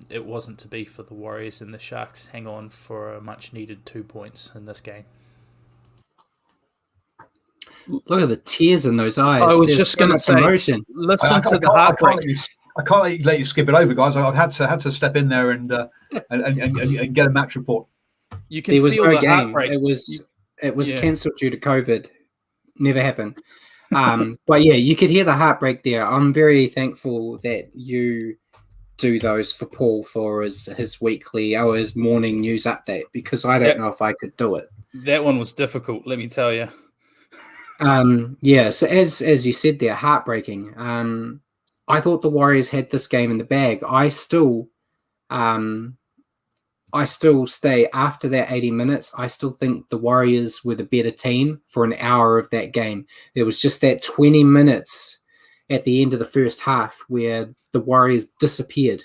it wasn't to be for the Warriors, and the Sharks hang on for a much needed 2 points in this game. Look at the tears in those eyes. I was just going to say, listen to the heartbreak. I can't let you skip it over, guys. I've had to step in there and get a match report. You can feel the heartbreak. It was cancelled due to COVID. Never happened. But yeah, you could hear the heartbreak there. I'm very thankful that you do those for Paul for his weekly or his morning news update, because I don't know if I could do it. That one was difficult, let me tell you. So as you said there, heartbreaking. I thought the Warriors had this game in the bag. I still stay after that 80 minutes. I still think the Warriors were the better team for an hour of that game. There was just that 20 minutes at the end of the first half where the Warriors disappeared.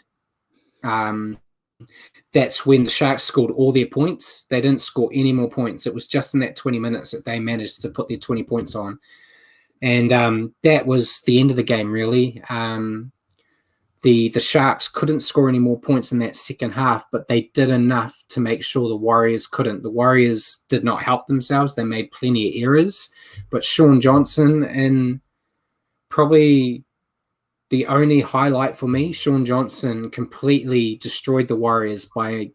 That's when the Sharks scored all their points. They didn't score any more points. It was just in that 20 minutes that they managed to put their 20 points on. And that was the end of the game, really. The Sharks couldn't score any more points in that second half, but they did enough to make sure the Warriors couldn't. The Warriors did not help themselves. They made plenty of errors. But Sean Johnson, in probably the only highlight for me, Sean Johnson completely destroyed the Warriors by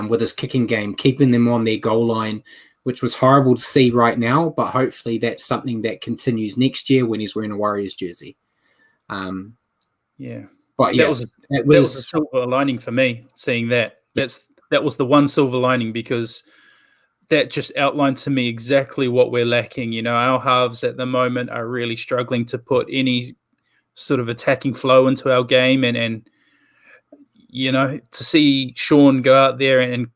with his kicking game, keeping them on their goal line, which was horrible to see right now, but hopefully that's something that continues next year when he's wearing a Warriors jersey. Yeah. But yeah, that was a silver lining for me, seeing that. That was the one silver lining, because that just outlined to me exactly what we're lacking. You know, our halves at the moment are really struggling to put any sort of attacking flow into our game, and you know, to see Sean go out there and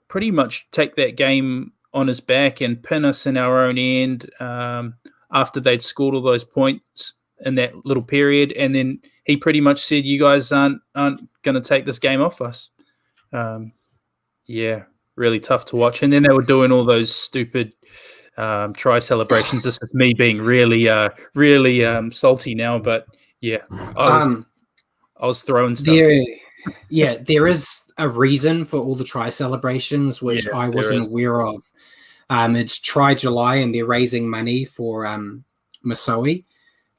pretty much take that game on his back and pin us in our own end after they'd scored all those points in that little period, and then he pretty much said, "You guys aren't going to take this game off us." Yeah, really tough to watch. And then they were doing all those stupid try celebrations. This is me being really salty now, but yeah, I was throwing stuff. There is a reason for all the try celebrations, which I wasn't aware of. It's Try July, and they're raising money for Masoe,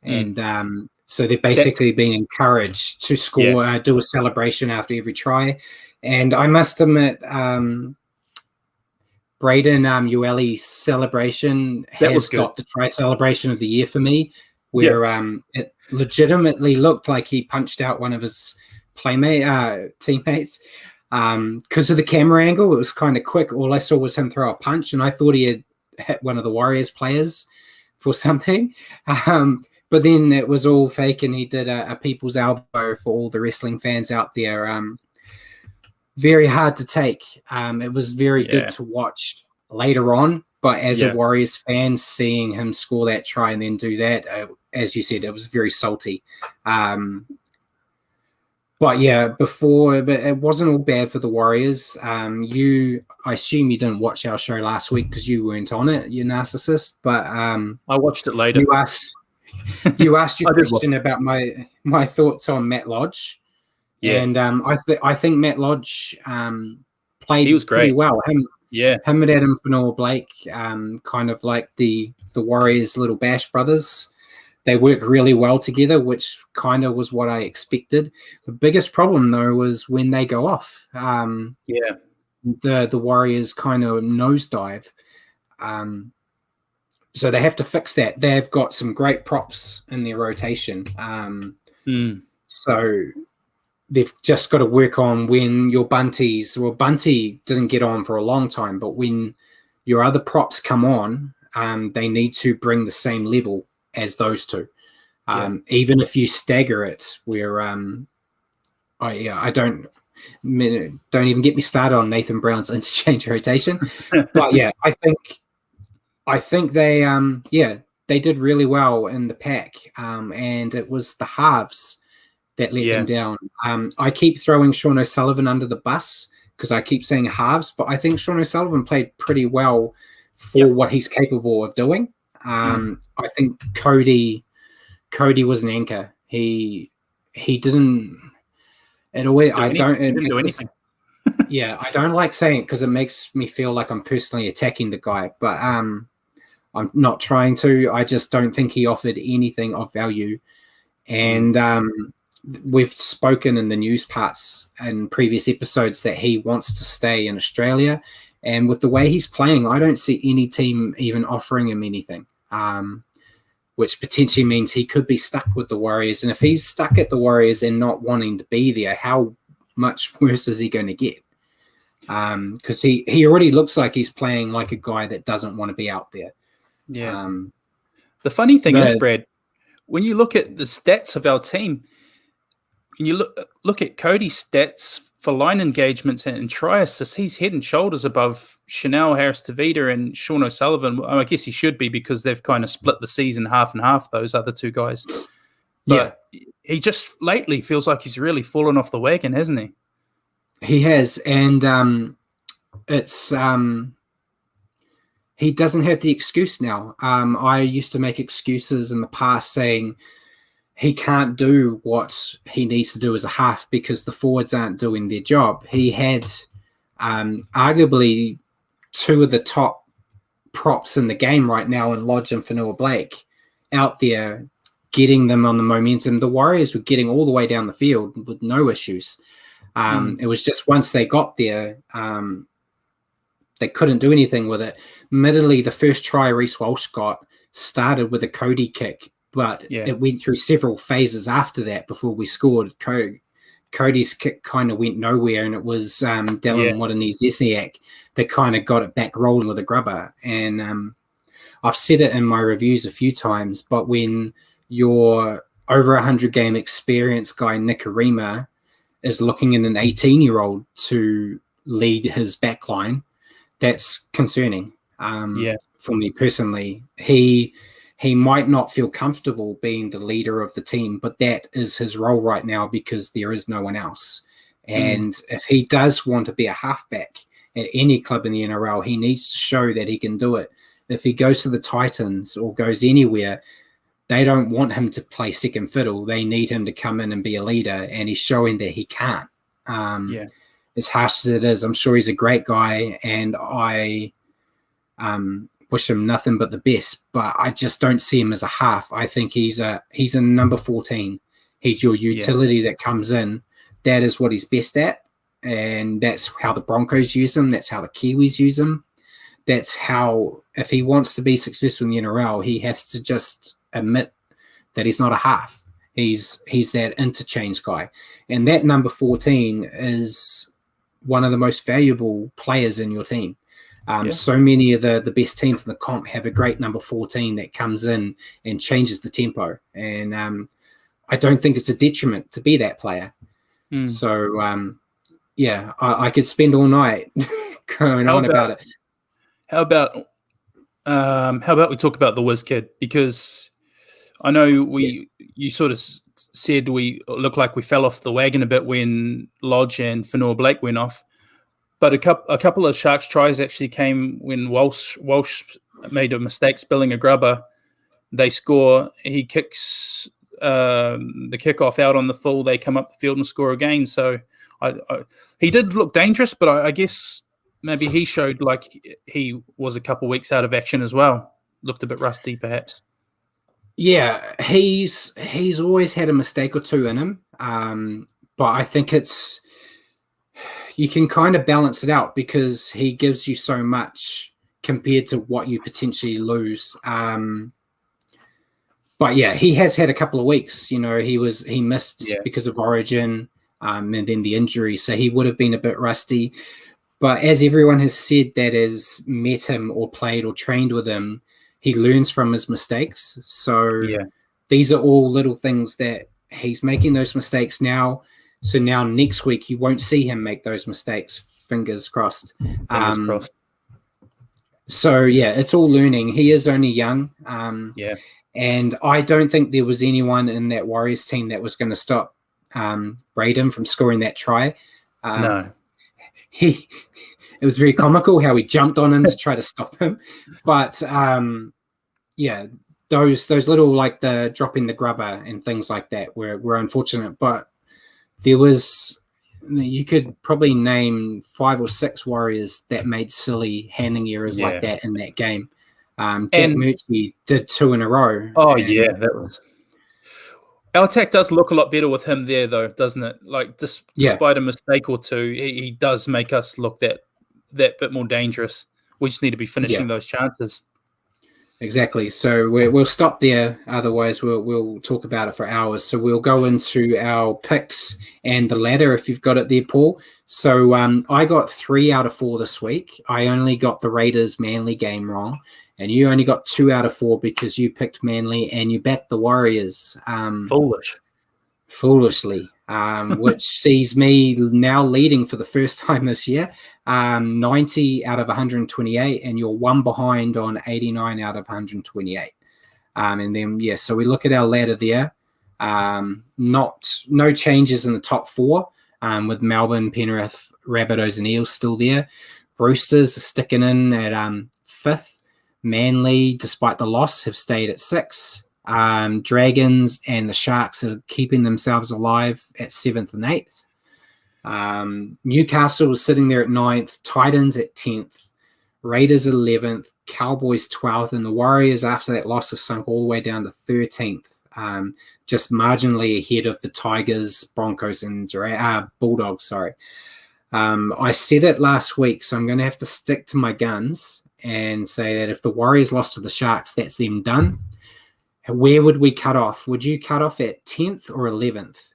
and so they're basically being encouraged to score, do a celebration after every try. And I must admit, Braden Ueli's celebration has got the try celebration of the year for me, where it legitimately looked like he punched out one of his teammates. Because of the camera angle, it was kind of quick. All I saw was him throw a punch, and I thought he had hit one of the Warriors players for something. But then it was all fake, and he did a people's elbow for all the wrestling fans out there. Very hard to take. It was very good to watch later on, but as a Warriors fan, seeing him score that try and then do that, as you said, it was very salty. But it wasn't all bad for the Warriors. I assume you didn't watch our show last week because you weren't on it, you narcissist. But I watched it later. You asked your question about my thoughts on Matt Lodge. Yeah. And I think Matt Lodge played pretty well. Him and Adam Fanor-Blake, kind of like the Warriors' little Bash brothers. They work really well together, which kind of was what I expected. The biggest problem, though, was when they go off. The Warriors kind of nosedive. So they have to fix that. They've got some great props in their rotation. So they've just got to work on when your Bunties, well, Bunty didn't get on for a long time, but when your other props come on, they need to bring the same level as those two. Even if you stagger it, where I don't even get me started on Nathan Brown's interchange rotation. But yeah, I think they they did really well in the pack, and it was the halves that let them down. I keep throwing Sean O'Sullivan under the bus because I keep saying halves, but I think Sean O'Sullivan played pretty well for what he's capable of doing. I think Cody was an anchor. He didn't at all. I didn't do anything. I don't like saying it because it makes me feel like I'm personally attacking the guy, but I'm not trying to. I just don't think he offered anything of value. And we've spoken in the news parts and previous episodes that he wants to stay in Australia. And with the way he's playing, I don't see any team even offering him anything, which potentially means he could be stuck with the Warriors. And if he's stuck at the Warriors and not wanting to be there, how much worse is he going to get? Because he already looks like he's playing like a guy that doesn't want to be out there. Yeah. The funny thing is, Brad, when you look at the stats of our team, and you look at Cody's stats for line engagements and try assists, he's head and shoulders above Chanel, Harris-Tavita, and Sean O'Sullivan. I guess he should be because they've kind of split the season half and half, those other two guys. but he just lately feels like he's really fallen off the wagon, hasn't he? He has, and it's he doesn't have the excuse now. I used to make excuses in the past saying he can't do what he needs to do as a half because the forwards aren't doing their job. He had arguably two of the top props in the game right now in Lodge and Fanua Blake out there getting them on the momentum. The Warriors were getting all the way down the field with no issues. It was just once they got there, they couldn't do anything with it. Admittedly, the first try Reece Walsh got started with a Cody kick, but it went through several phases after that before we scored. Cody's kick kind of went nowhere, and it was Dylan Modenese-Esniak that kind of got it back rolling with a grubber. And I've said it in my reviews a few times, but when your over 100 game experience guy Nick Arima is looking at an 18-year-old to lead his backline, that's concerning for me personally. He might not feel comfortable being the leader of the team, but that is his role right now because there is no one else. And if he does want to be a halfback at any club in the NRL, he needs to show that he can do it. If he goes to the Titans or goes anywhere, they don't want him to play second fiddle. They need him to come in and be a leader, and he's showing that he can't. As harsh as it is, I'm sure he's a great guy, and I wish him nothing but the best, but I just don't see him as a half. I think he's a number 14. He's your utility that comes in. That is what he's best at, and that's how the Broncos use him. That's how the Kiwis use him. That's how, if he wants to be successful in the NRL, he has to just admit that he's not a half. He's that interchange guy, and that number 14 is one of the most valuable players in your team. So many of the best teams in the comp have a great number 14 that comes in and changes the tempo. And I don't think it's a detriment to be that player. So, I could spend all night going on about it. How about we talk about the Whiz Kid? Because I know you sort of said we look like we fell off the wagon a bit when Lodge and Fanua Blake went off. But a couple of Sharks tries actually came when Walsh made a mistake spilling a grubber. They score. He kicks the kickoff out on the full. They come up the field and score again. So he did look dangerous, but I guess maybe he showed like he was a couple of weeks out of action as well. Looked a bit rusty, perhaps. Yeah, he's always had a mistake or two in him, but I think you can kind of balance it out because he gives you so much compared to what you potentially lose. But yeah, he has had a couple of weeks. You know, he missed because of Origin, and then the injury, so he would have been a bit rusty. But as everyone has said that has met him or played or trained with him, he learns from his mistakes. So these are all little things that he's making those mistakes now. So now next week you won't see him make those mistakes. Fingers crossed. So yeah, it's all learning. He is only young. And I don't think there was anyone in that Warriors team that was going to stop Braden from scoring that try. No. It was very comical how he jumped on him to try to stop him. But those little, like the dropping the grubber and things like that were unfortunate. But you could probably name 5 or 6 Warriors that made silly handling errors like that in that game. Jack Murchie did 2 in a row. That was. Our attack does look a lot better with him there, though, doesn't it? Like, despite a mistake or two, he does make us look that bit more dangerous. We just need to be finishing those chances. Exactly. So we'll stop there. Otherwise, we'll talk about it for hours. So we'll go into our picks and the ladder if you've got it there, Paul. So I got 3 out of 4 this week. I only got the Raiders Manly game wrong. And you only got 2 out of 4 because you picked Manly and you backed the Warriors. Foolishly, which sees me now leading for the first time this year. 90 out of 128, and you're 1 behind on 89 out of 128. And then, so we look at our ladder there. No changes in the top four, with Melbourne, Penrith, Rabbitohs, and Eels still there. Roosters are sticking in at 5th. Manly, despite the loss, have stayed at 6. Dragons and the Sharks are keeping themselves alive at 7th and 8th. Newcastle is sitting there at 9th. Titans at 10th. Raiders at 11th. Cowboys 12th. And the Warriors, after that loss, have sunk all the way down to 13th. Just marginally ahead of the Tigers, Broncos, and Bulldogs. Sorry. I said it last week, so I'm going to have to stick to my guns and say that if the Warriors lost to the Sharks, that's them done. Where would we cut off? Would you cut off at 10th or 11th?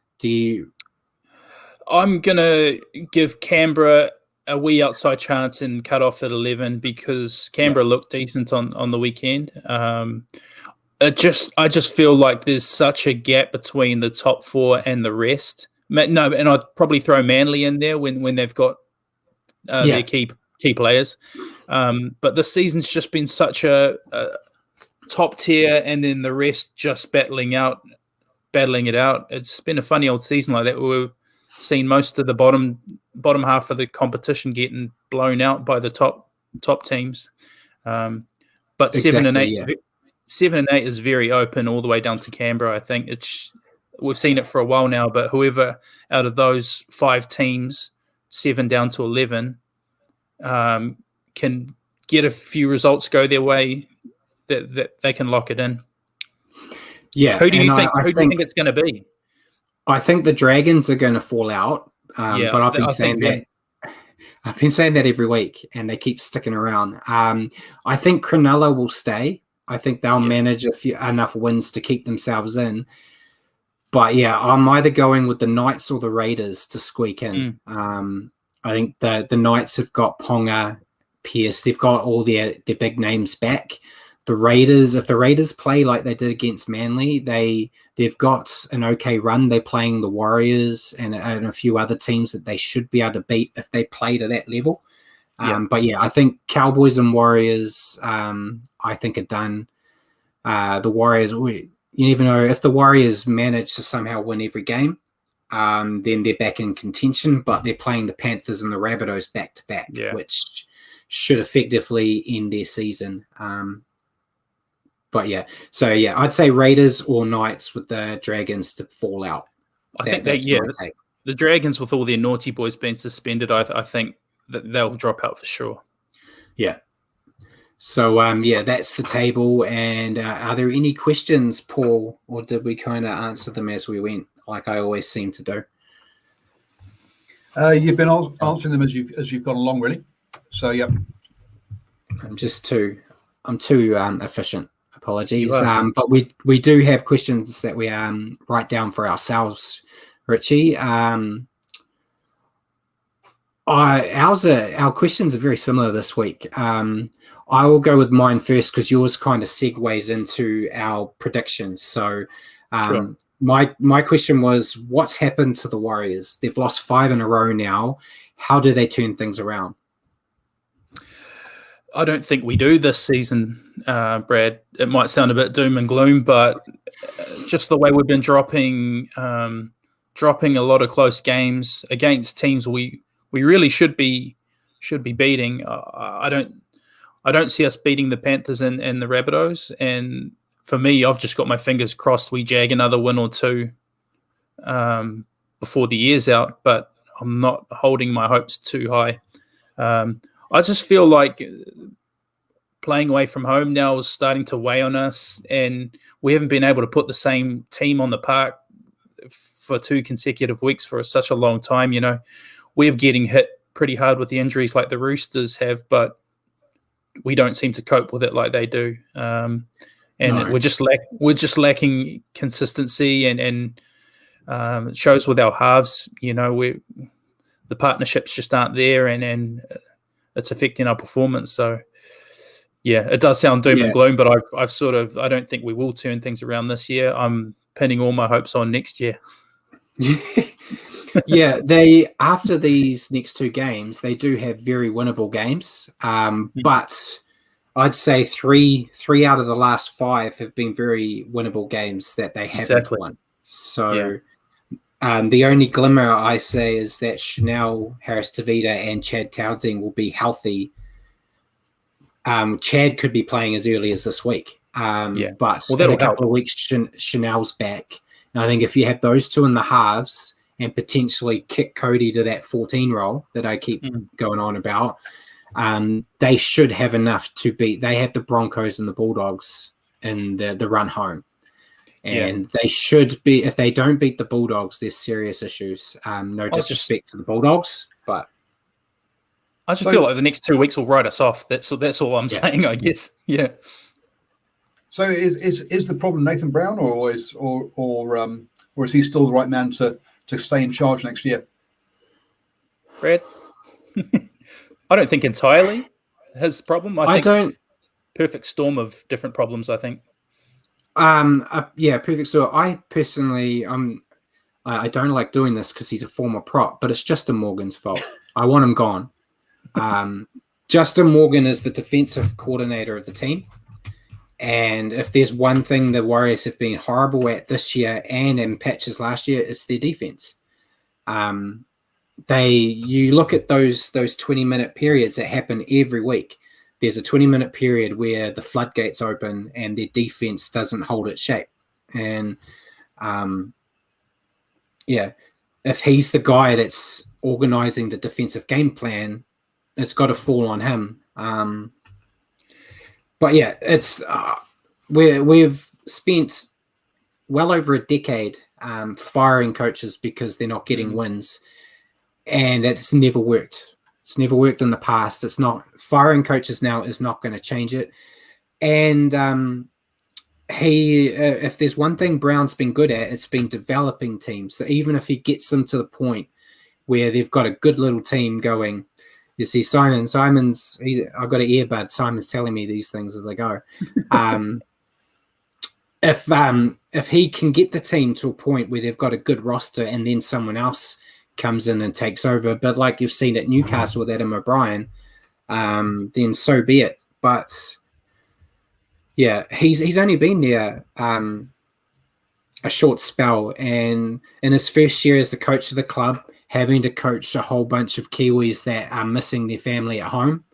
I'm going to give Canberra a wee outside chance and cut off at 11 because Canberra looked decent on the weekend. I just feel like there's such a gap between the top 4 and the rest. No, and I'd probably throw Manly in there when they've got their key players. But this season's just been such a top tier, and then the rest just battling it out. It's been a funny old season like that. We've seen most of the bottom half of the competition getting blown out by the top teams. But exactly, 7 and 8, 7 and 8 is very open all the way down to Canberra. I think we've seen it for a while now. But whoever out of those 5 teams, 7 down to 11, can get a few results go their way, that they can lock it in. Yeah. Who do you think? Who do you think it's going to be? I think the Dragons are going to fall out. But I've been saying that. I've been saying that every week, and they keep sticking around. I think Cronulla will stay. I think they'll manage enough wins to keep themselves in. But yeah, I'm either going with the Knights or the Raiders to squeak in. I think the Knights have got Ponga, Pearce. They've got all their big names back. The Raiders, if the Raiders play like they did against Manly, they've got an okay run. They're playing the Warriors and a few other teams that they should be able to beat if they play to that level. But yeah, I think Cowboys and Warriors, I think are done. The Warriors, you never know. If the Warriors manage to somehow win every game, then they're back in contention. But they're playing the Panthers and the Rabbitohs back to back, which should effectively end their season. But yeah, so yeah, I'd say Raiders or Knights with the Dragons to fall out. I think the Dragons with all their naughty boys being suspended, I think that they'll drop out for sure. Yeah. So that's the table. And are there any questions, Paul, or did we kind of answer them as we went, like I always seem to do? You've been answering them as you've gone along, really. So yeah, I'm too efficient. Apologies. But we do have questions that we write down for ourselves, Richie. Our questions are very similar this week. I will go with mine first because yours kind of segues into our predictions. So sure. My question was, what's happened to the Warriors? They've lost 5 in a row now. How do they turn things around? I don't think we do this season, Brad. It might sound a bit doom and gloom, but just the way we've been dropping a lot of close games against teams we really should be beating. I don't see us beating the Panthers and the Rabbitohs. And for me, I've just got my fingers crossed we jag another win or two before the year's out. But I'm not holding my hopes too high. I just feel like playing away from home now is starting to weigh on us, and we haven't been able to put the same team on the park for 2 consecutive weeks for such a long time. You know, we're getting hit pretty hard with the injuries like the Roosters have, but we don't seem to cope with it like they do. And we're just lacking consistency, and it shows with our halves. You know, the partnerships just aren't there, and it's affecting our performance. So, yeah, it does sound doom and gloom, but I don't think we will turn things around this year. I'm pinning all my hopes on next year. Yeah, after these next 2 games, they do have very winnable games. But I'd say 3 out of the last 5 have been very winnable games that they haven't won. So the only glimmer I say is that Chanel, Harris Tavita, and Chad Townsend will be healthy. Chad could be playing as early as this week. But in a couple of weeks, Chanel's back. And I think if you have those two in the halves and potentially kick Cody to that 14 role that I keep going on about, they should have enough to beat. They have the Broncos and the Bulldogs in the run home. And they should be, if they don't beat the Bulldogs, there's serious issues. No disrespect to the Bulldogs, but I just feel like the next 2 weeks will write us off. That's all I'm saying, I guess. Yeah. So is the problem Nathan Brown, or is he still the right man to stay in charge next year? Brad, I don't think entirely his problem. I think perfect storm of different problems. I think. Perfect storm. I personally, I don't like doing this because he's a former prop, but it's Justin Morgan's fault. I want him gone. Justin Morgan is the defensive coordinator of the team. And if there's one thing the Warriors have been horrible at this year and in patches last year, it's their defense. You look at those 20-minute periods that happen every week. There's a 20-minute period where the floodgates open and their defense doesn't hold its shape. And if he's the guy that's organizing the defensive game plan, it's got to fall on him. But yeah, it's we've spent well over a decade firing coaches because they're not getting wins, and it's never worked. It's never worked in the past. It's not firing coaches now is not going to change it. And if there's one thing Brown's been good at, it's been developing teams. So even if he gets them to the point where they've got a good little team going. You see, Simon's. I've got an earbud. Simon's telling me these things as I go. If he can get the team to a point where they've got a good roster, and then someone else comes in and takes over, but like you've seen at Newcastle with Adam O'Brien, then so be it. But yeah, he's only been there a short spell, and in his first year as the coach of the club, having to coach a whole bunch of Kiwis that are missing their family at home.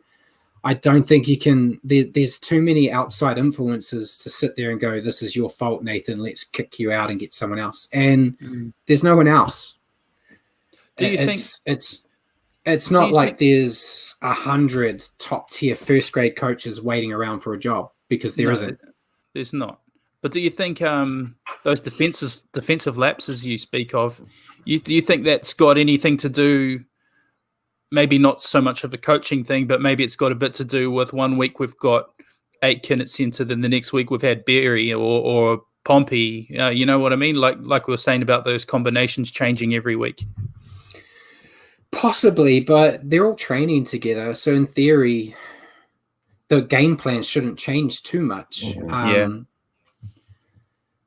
I don't think you can. There's too many outside influences to sit there and go, "This is your fault, Nathan. Let's kick you out and get someone else." And there's no one else. Do you think it's not like there's 100 top tier first grade coaches waiting around for a job, because there isn't. There's not. But do you think those defensive lapses you speak of, do you think that's got anything to do? Maybe not so much of a coaching thing, but maybe it's got a bit to do with 1 week we've got Aitken at centre, then the next week we've had Berry or Pompey. You know what I mean? Like we were saying about those combinations changing every week. Possibly, but they're all training together. So in theory, the game plan shouldn't change too much.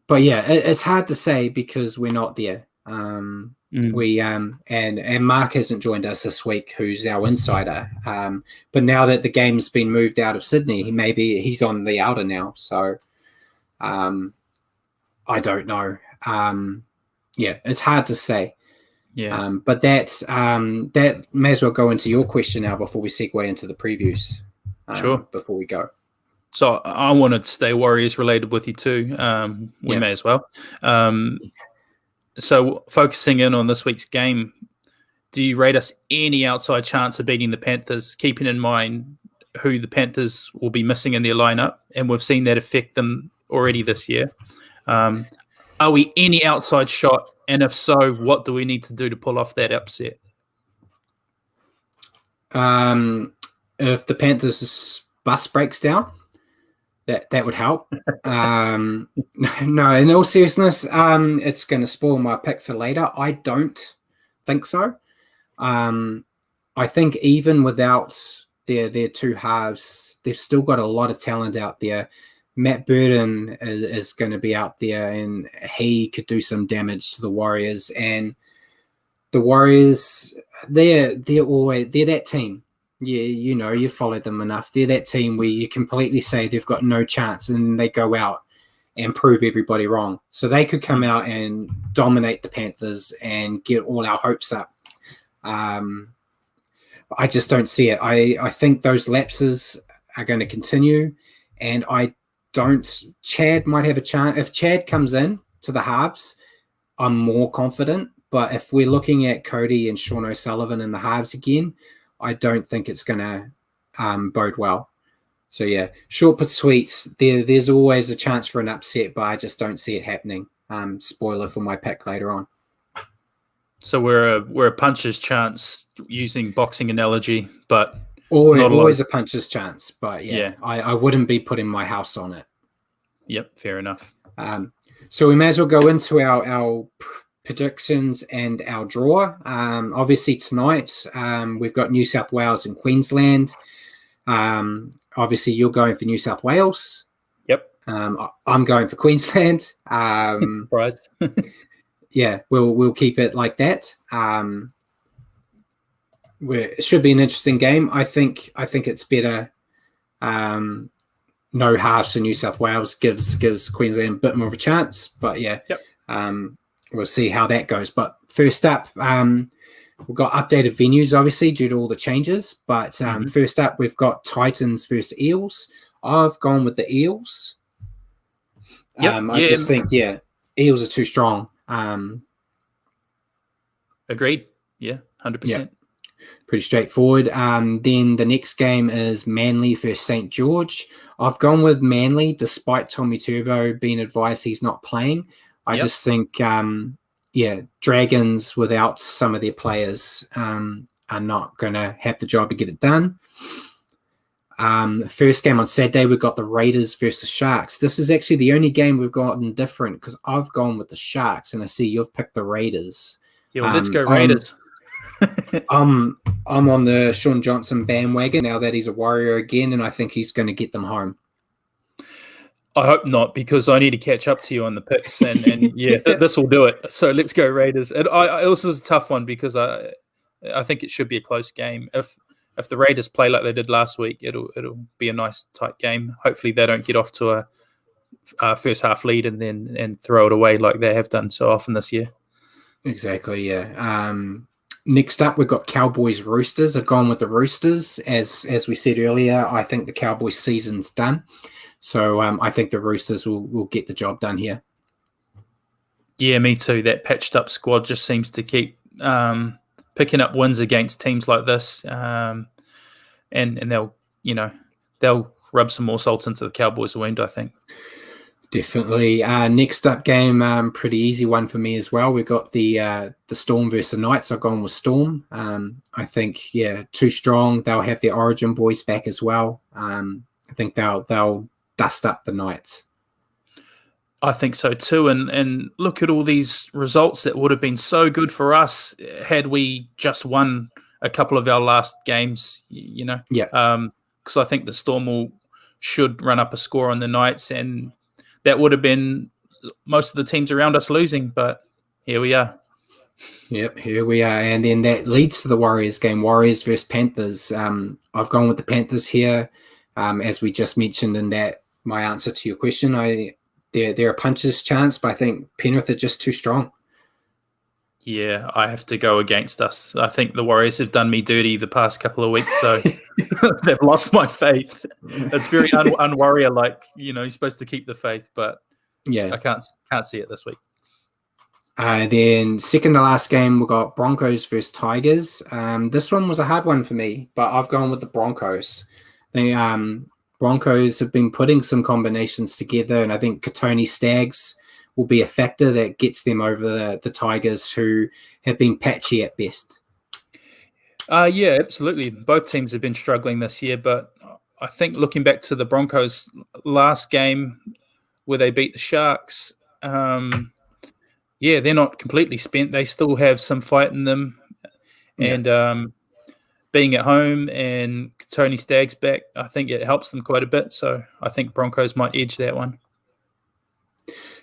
But yeah, it's hard to say because we're not there. We and Mark hasn't joined us this week, who's our insider. But now that the game's been moved out of Sydney, he's on the outer now. So I don't know. It's hard to say. Yeah. But that may as well go into your question now before we segue into the previews. Sure. Before we go. So I wanted to stay Warriors related with you too. We may as well. So focusing in on this week's game, do you rate us any outside chance of beating the Panthers, keeping in mind who the Panthers will be missing in their lineup? And we've seen that affect them already this year. Are we any outside shot? And if so, what do we need to do to pull off that upset? If the Panthers' bus breaks down, that would help. No, in all seriousness, it's going to spoil my pick for later. I don't think so. I think even without their two halves, they've still got a lot of talent out there. Matt Burton is going to be out there, and he could do some damage to the Warriors. And the Warriors, they're that team. Yeah, you followed them enough. They're that team where you completely say they've got no chance, and they go out and prove everybody wrong. So they could come out and dominate the Panthers and get all our hopes up. I just don't see it. I think those lapses are going to continue, and Chad might have a chance. If Chad comes in to the halves, I'm more confident. But if we're looking at Cody and Sean O'Sullivan in the halves again, I don't think it's going to bode well. So, yeah, short but sweet. There's always a chance for an upset, but I just don't see it happening. Spoiler for my pick later on. So we're a puncher's chance, using boxing analogy, but always a puncher's chance. But, yeah. I wouldn't be putting my house on it. Yep, fair enough. So we may as well go into our predictions and our draw. Obviously tonight we've got New South Wales and Queensland. Obviously you're going for New South Wales. Yep. I'm going for Queensland. Surprised. Yeah, we'll keep it like that. It should be an interesting game. I think it's better. No halves for New South Wales gives Queensland a bit more of a chance. But yeah. Yep. We'll see how that goes. But first up, we've got updated venues, obviously, due to all the changes. But first up, we've got Titans versus Eels. I've gone with the Eels. Yep. I just think, Eels are too strong. Agreed. Yeah, 100%. Yeah, pretty straightforward. Then the next game is Manly versus St. George. I've gone with Manly, despite Tommy Turbo being advised he's not playing. I just think, Dragons without some of their players are not going to have the job to get it done. First game on Saturday, we've got the Raiders versus Sharks. This is actually the only game we've gotten different because I've gone with the Sharks and I see you've picked the Raiders. Yeah, well, let's go Raiders. I'm on the Sean Johnson bandwagon now that he's a Warrior again, and I think he's going to get them home. I hope not, because I need to catch up to you on the picks, and this will do it. So let's go Raiders. And I also was a tough one because I think it should be a close game. If the Raiders play like they did last week, it'll be a nice tight game. Hopefully they don't get off to a first half lead and throw it away like they have done so often this year. Exactly, yeah. Next up, we've got Cowboys Roosters. I've gone with the Roosters. As we said earlier, I think the Cowboys season's done. So I think the Roosters will get the job done here. Yeah, me too. That patched up squad just seems to keep picking up wins against teams like this, and they'll rub some more salt into the Cowboys' wound, I think. Definitely. Next up game, pretty easy one for me as well. We've got the Storm versus the Knights. I've gone with Storm. I think, too strong. They'll have their Origin boys back as well. I think they'll dust up the Knights. I think so too. And look at all these results that would have been so good for us had we just won a couple of our last games, Yeah. Because I think the Storm should run up a score on the Knights, and that would have been most of the teams around us losing, but here we are. Yep, here we are. And then that leads to the Warriors game, Warriors versus Panthers. I've gone with the Panthers here. As we just mentioned in that, my answer to your question, they're a puncher's chance, but I think Penrith are just too strong. Yeah, I have to go against us. I think the Warriors have done me dirty the past couple of weeks, so they've lost my faith. It's very un-Warrior-like. You're supposed to keep the faith, but I can't see it this week. Then second to last game, we've got Broncos versus Tigers. This one was a hard one for me, but I've gone with the Broncos. The Broncos have been putting some combinations together, and I think Katoni Staggs will be a factor that gets them over the Tigers, who have been patchy at best. Yeah, absolutely. Both teams have been struggling this year, but I think looking back to the Broncos' last game where they beat the Sharks, they're not completely spent. They still have some fight in them. And being at home and Tony Staggs back, I think it helps them quite a bit. So I think Broncos might edge that one.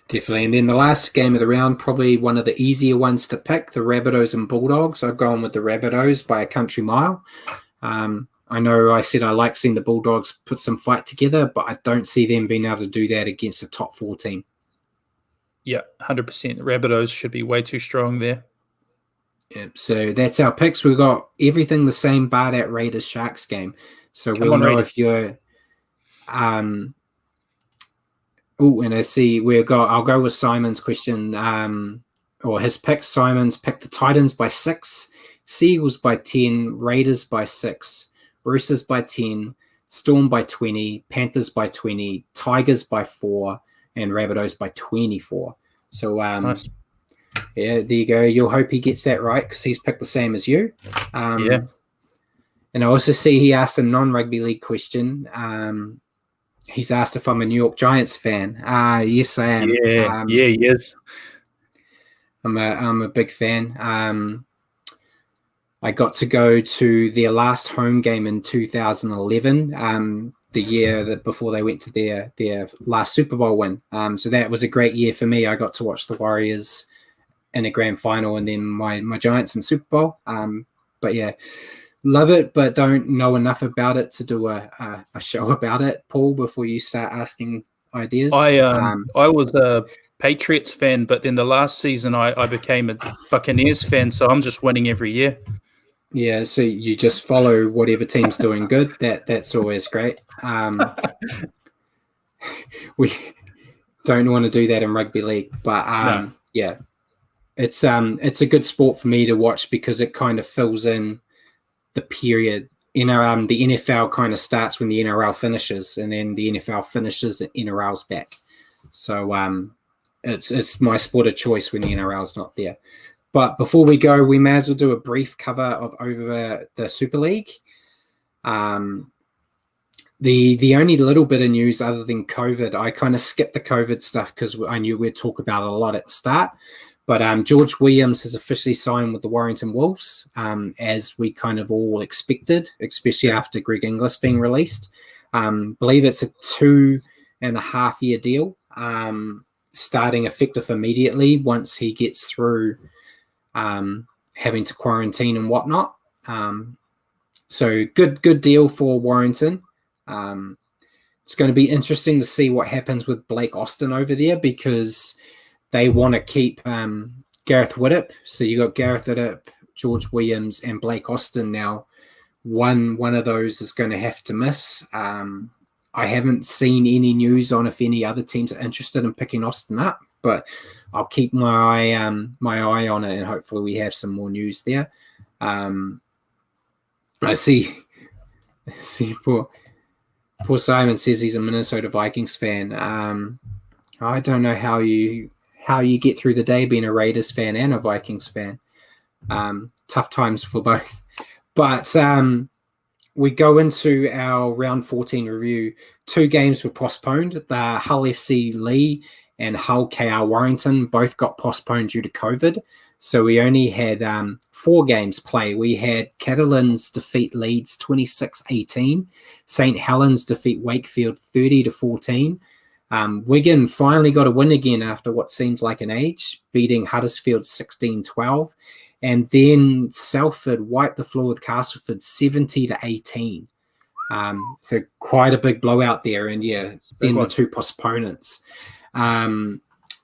Definitely. And then the last game of the round, probably one of the easier ones to pick, the Rabbitohs and Bulldogs. I've gone with the Rabbitohs by a country mile. I I know I said I like seeing the Bulldogs put some fight together, but I don't see them being able to do that against a top 4 team. Yeah, 100%. Rabbitohs should be way too strong there. Yeah, so that's our picks. We've got everything the same bar that Raiders-Sharks game. So we'll know if you're... and I see I'll go with Simon's question, or his pick. Simon's picked the Titans by 6, Seagulls by 10, Raiders by 6, Roosters by 10, Storm by 20, Panthers by 20, Tigers by 4, and Rabbitohs by 24. So, nice. Yeah, there you go. You'll hope he gets that right because he's picked the same as you. Yeah. And I also see he asked a non-rugby league question. He's asked if I'm a New York Giants fan. Yes, I am. Yeah, he is. I'm a big fan. I got to go to their last home game in 2011, the year before they went to their last Super Bowl win. So that was a great year for me. I got to watch the Warriors in a grand final and then my Giants in Super Bowl. But yeah, love it, but don't know enough about it to do a show about it, Paul, before you start asking ideas. I was a Patriots fan, but then the last season I became a Buccaneers fan, so I'm just winning every year. Yeah, so you just follow whatever team's doing good. That's always great. We don't want to do that in rugby league, but No. Yeah, it's a good sport for me to watch because it kind of fills in the period. The NFL kind of starts when the NRL finishes, and then the NFL finishes and NRL's back. So it's my sport of choice when the NRL's not there. But before we go, we may as well do a brief cover of over the Super League. The only little bit of news other than COVID, I kind of skipped the COVID stuff because I knew we'd talk about it a lot at the start. But George Williams has officially signed with the Warrington Wolves, as we kind of all expected, especially after Greg Inglis being released. Believe it's a 2.5-year deal, starting effective immediately once he gets through having to quarantine and whatnot. So good deal for Warrington. It's going to be interesting to see what happens with Blake Austin over there because they want to keep Gareth Widdop. So you got Gareth Widdop, George Williams, and Blake Austin now. One of those is going to have to miss. I haven't seen any news on if any other teams are interested in picking Austin up, but I'll keep my eye on it, and hopefully we have some more news there. I see poor Simon says he's a Minnesota Vikings fan. I don't know how you get through the day being a Raiders fan and a Vikings fan. Tough times for both. But we go into our round 14 review. 2 games were postponed. The Hull FC Lee and Hull KR Warrington both got postponed due to COVID. So we only had 4 games play. We had Catalans defeat Leeds 26-18. St. Helens defeat Wakefield 30-14. Wigan finally got a win again after what seems like an age, beating Huddersfield 16-12. And then Salford wiped the floor with Castleford 70-18. So quite a big blowout there. And yeah, then the 2 postponements.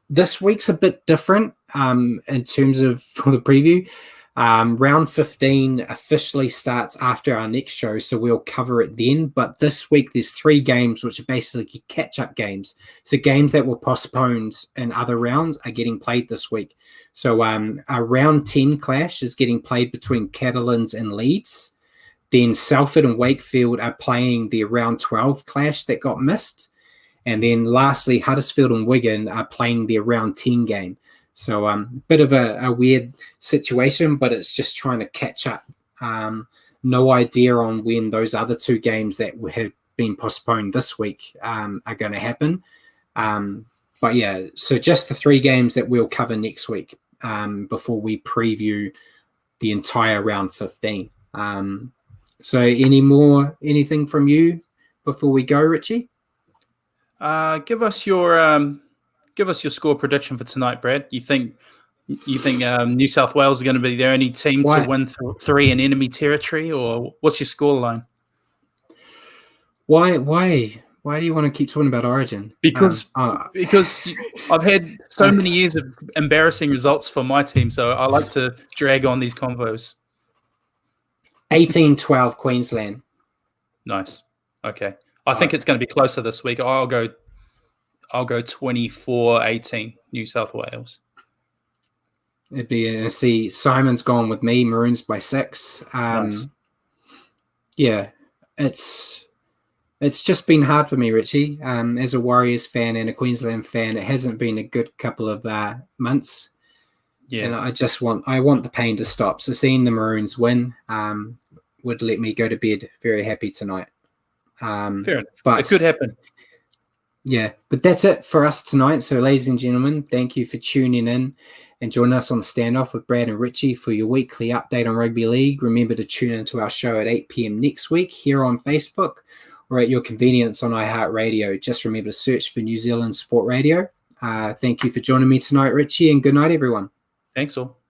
This week's a bit different in terms of for the preview. Round 15 officially starts after our next show, so we'll cover it then. But this week there's 3 games which are basically catch-up games. So games that were postponed in other rounds are getting played this week. So our round 10 clash is getting played between Catalans and Leeds. Then Salford and Wakefield are playing the round 12 clash that got missed. And then lastly, Huddersfield and Wigan are playing their round 10 game. So a bit of a weird situation, but it's just trying to catch up. No idea on when those other 2 games that have been postponed this week are going to happen. But yeah, so just the 3 games that we'll cover next week before we preview the entire round 15. So anything from you before we go, Richie? Give us your score prediction for tonight, Brad. You think New South Wales are going to be the only team to win 3 in enemy territory, or what's your score line? Why do you want to keep talking about Origin? Because I've had so many years of embarrassing results for my team, so I like to drag on these convos. 18-12 Queensland. Nice. Okay. I think it's going to be closer this week. I'll go 24-18 New South Wales. It'd be see Simon's gone with me, Maroons by 6. Nice. Yeah, it's just been hard for me, Richie. As a Warriors fan and a Queensland fan, it hasn't been a good couple of months. Yeah. And I want the pain to stop. So seeing the Maroons win would let me go to bed very happy tonight. Fair enough. But it could happen. Yeah, but that's it for us tonight. So, ladies and gentlemen, thank you for tuning in and joining us on the Standoff with Brad and Richie for your weekly update on rugby league. Remember to tune into our show at 8 p.m. next week here on Facebook or at your convenience on iHeartRadio. Just remember to search for New Zealand Sport Radio. Thank you for joining me tonight, Richie, and good night, everyone. Thanks all.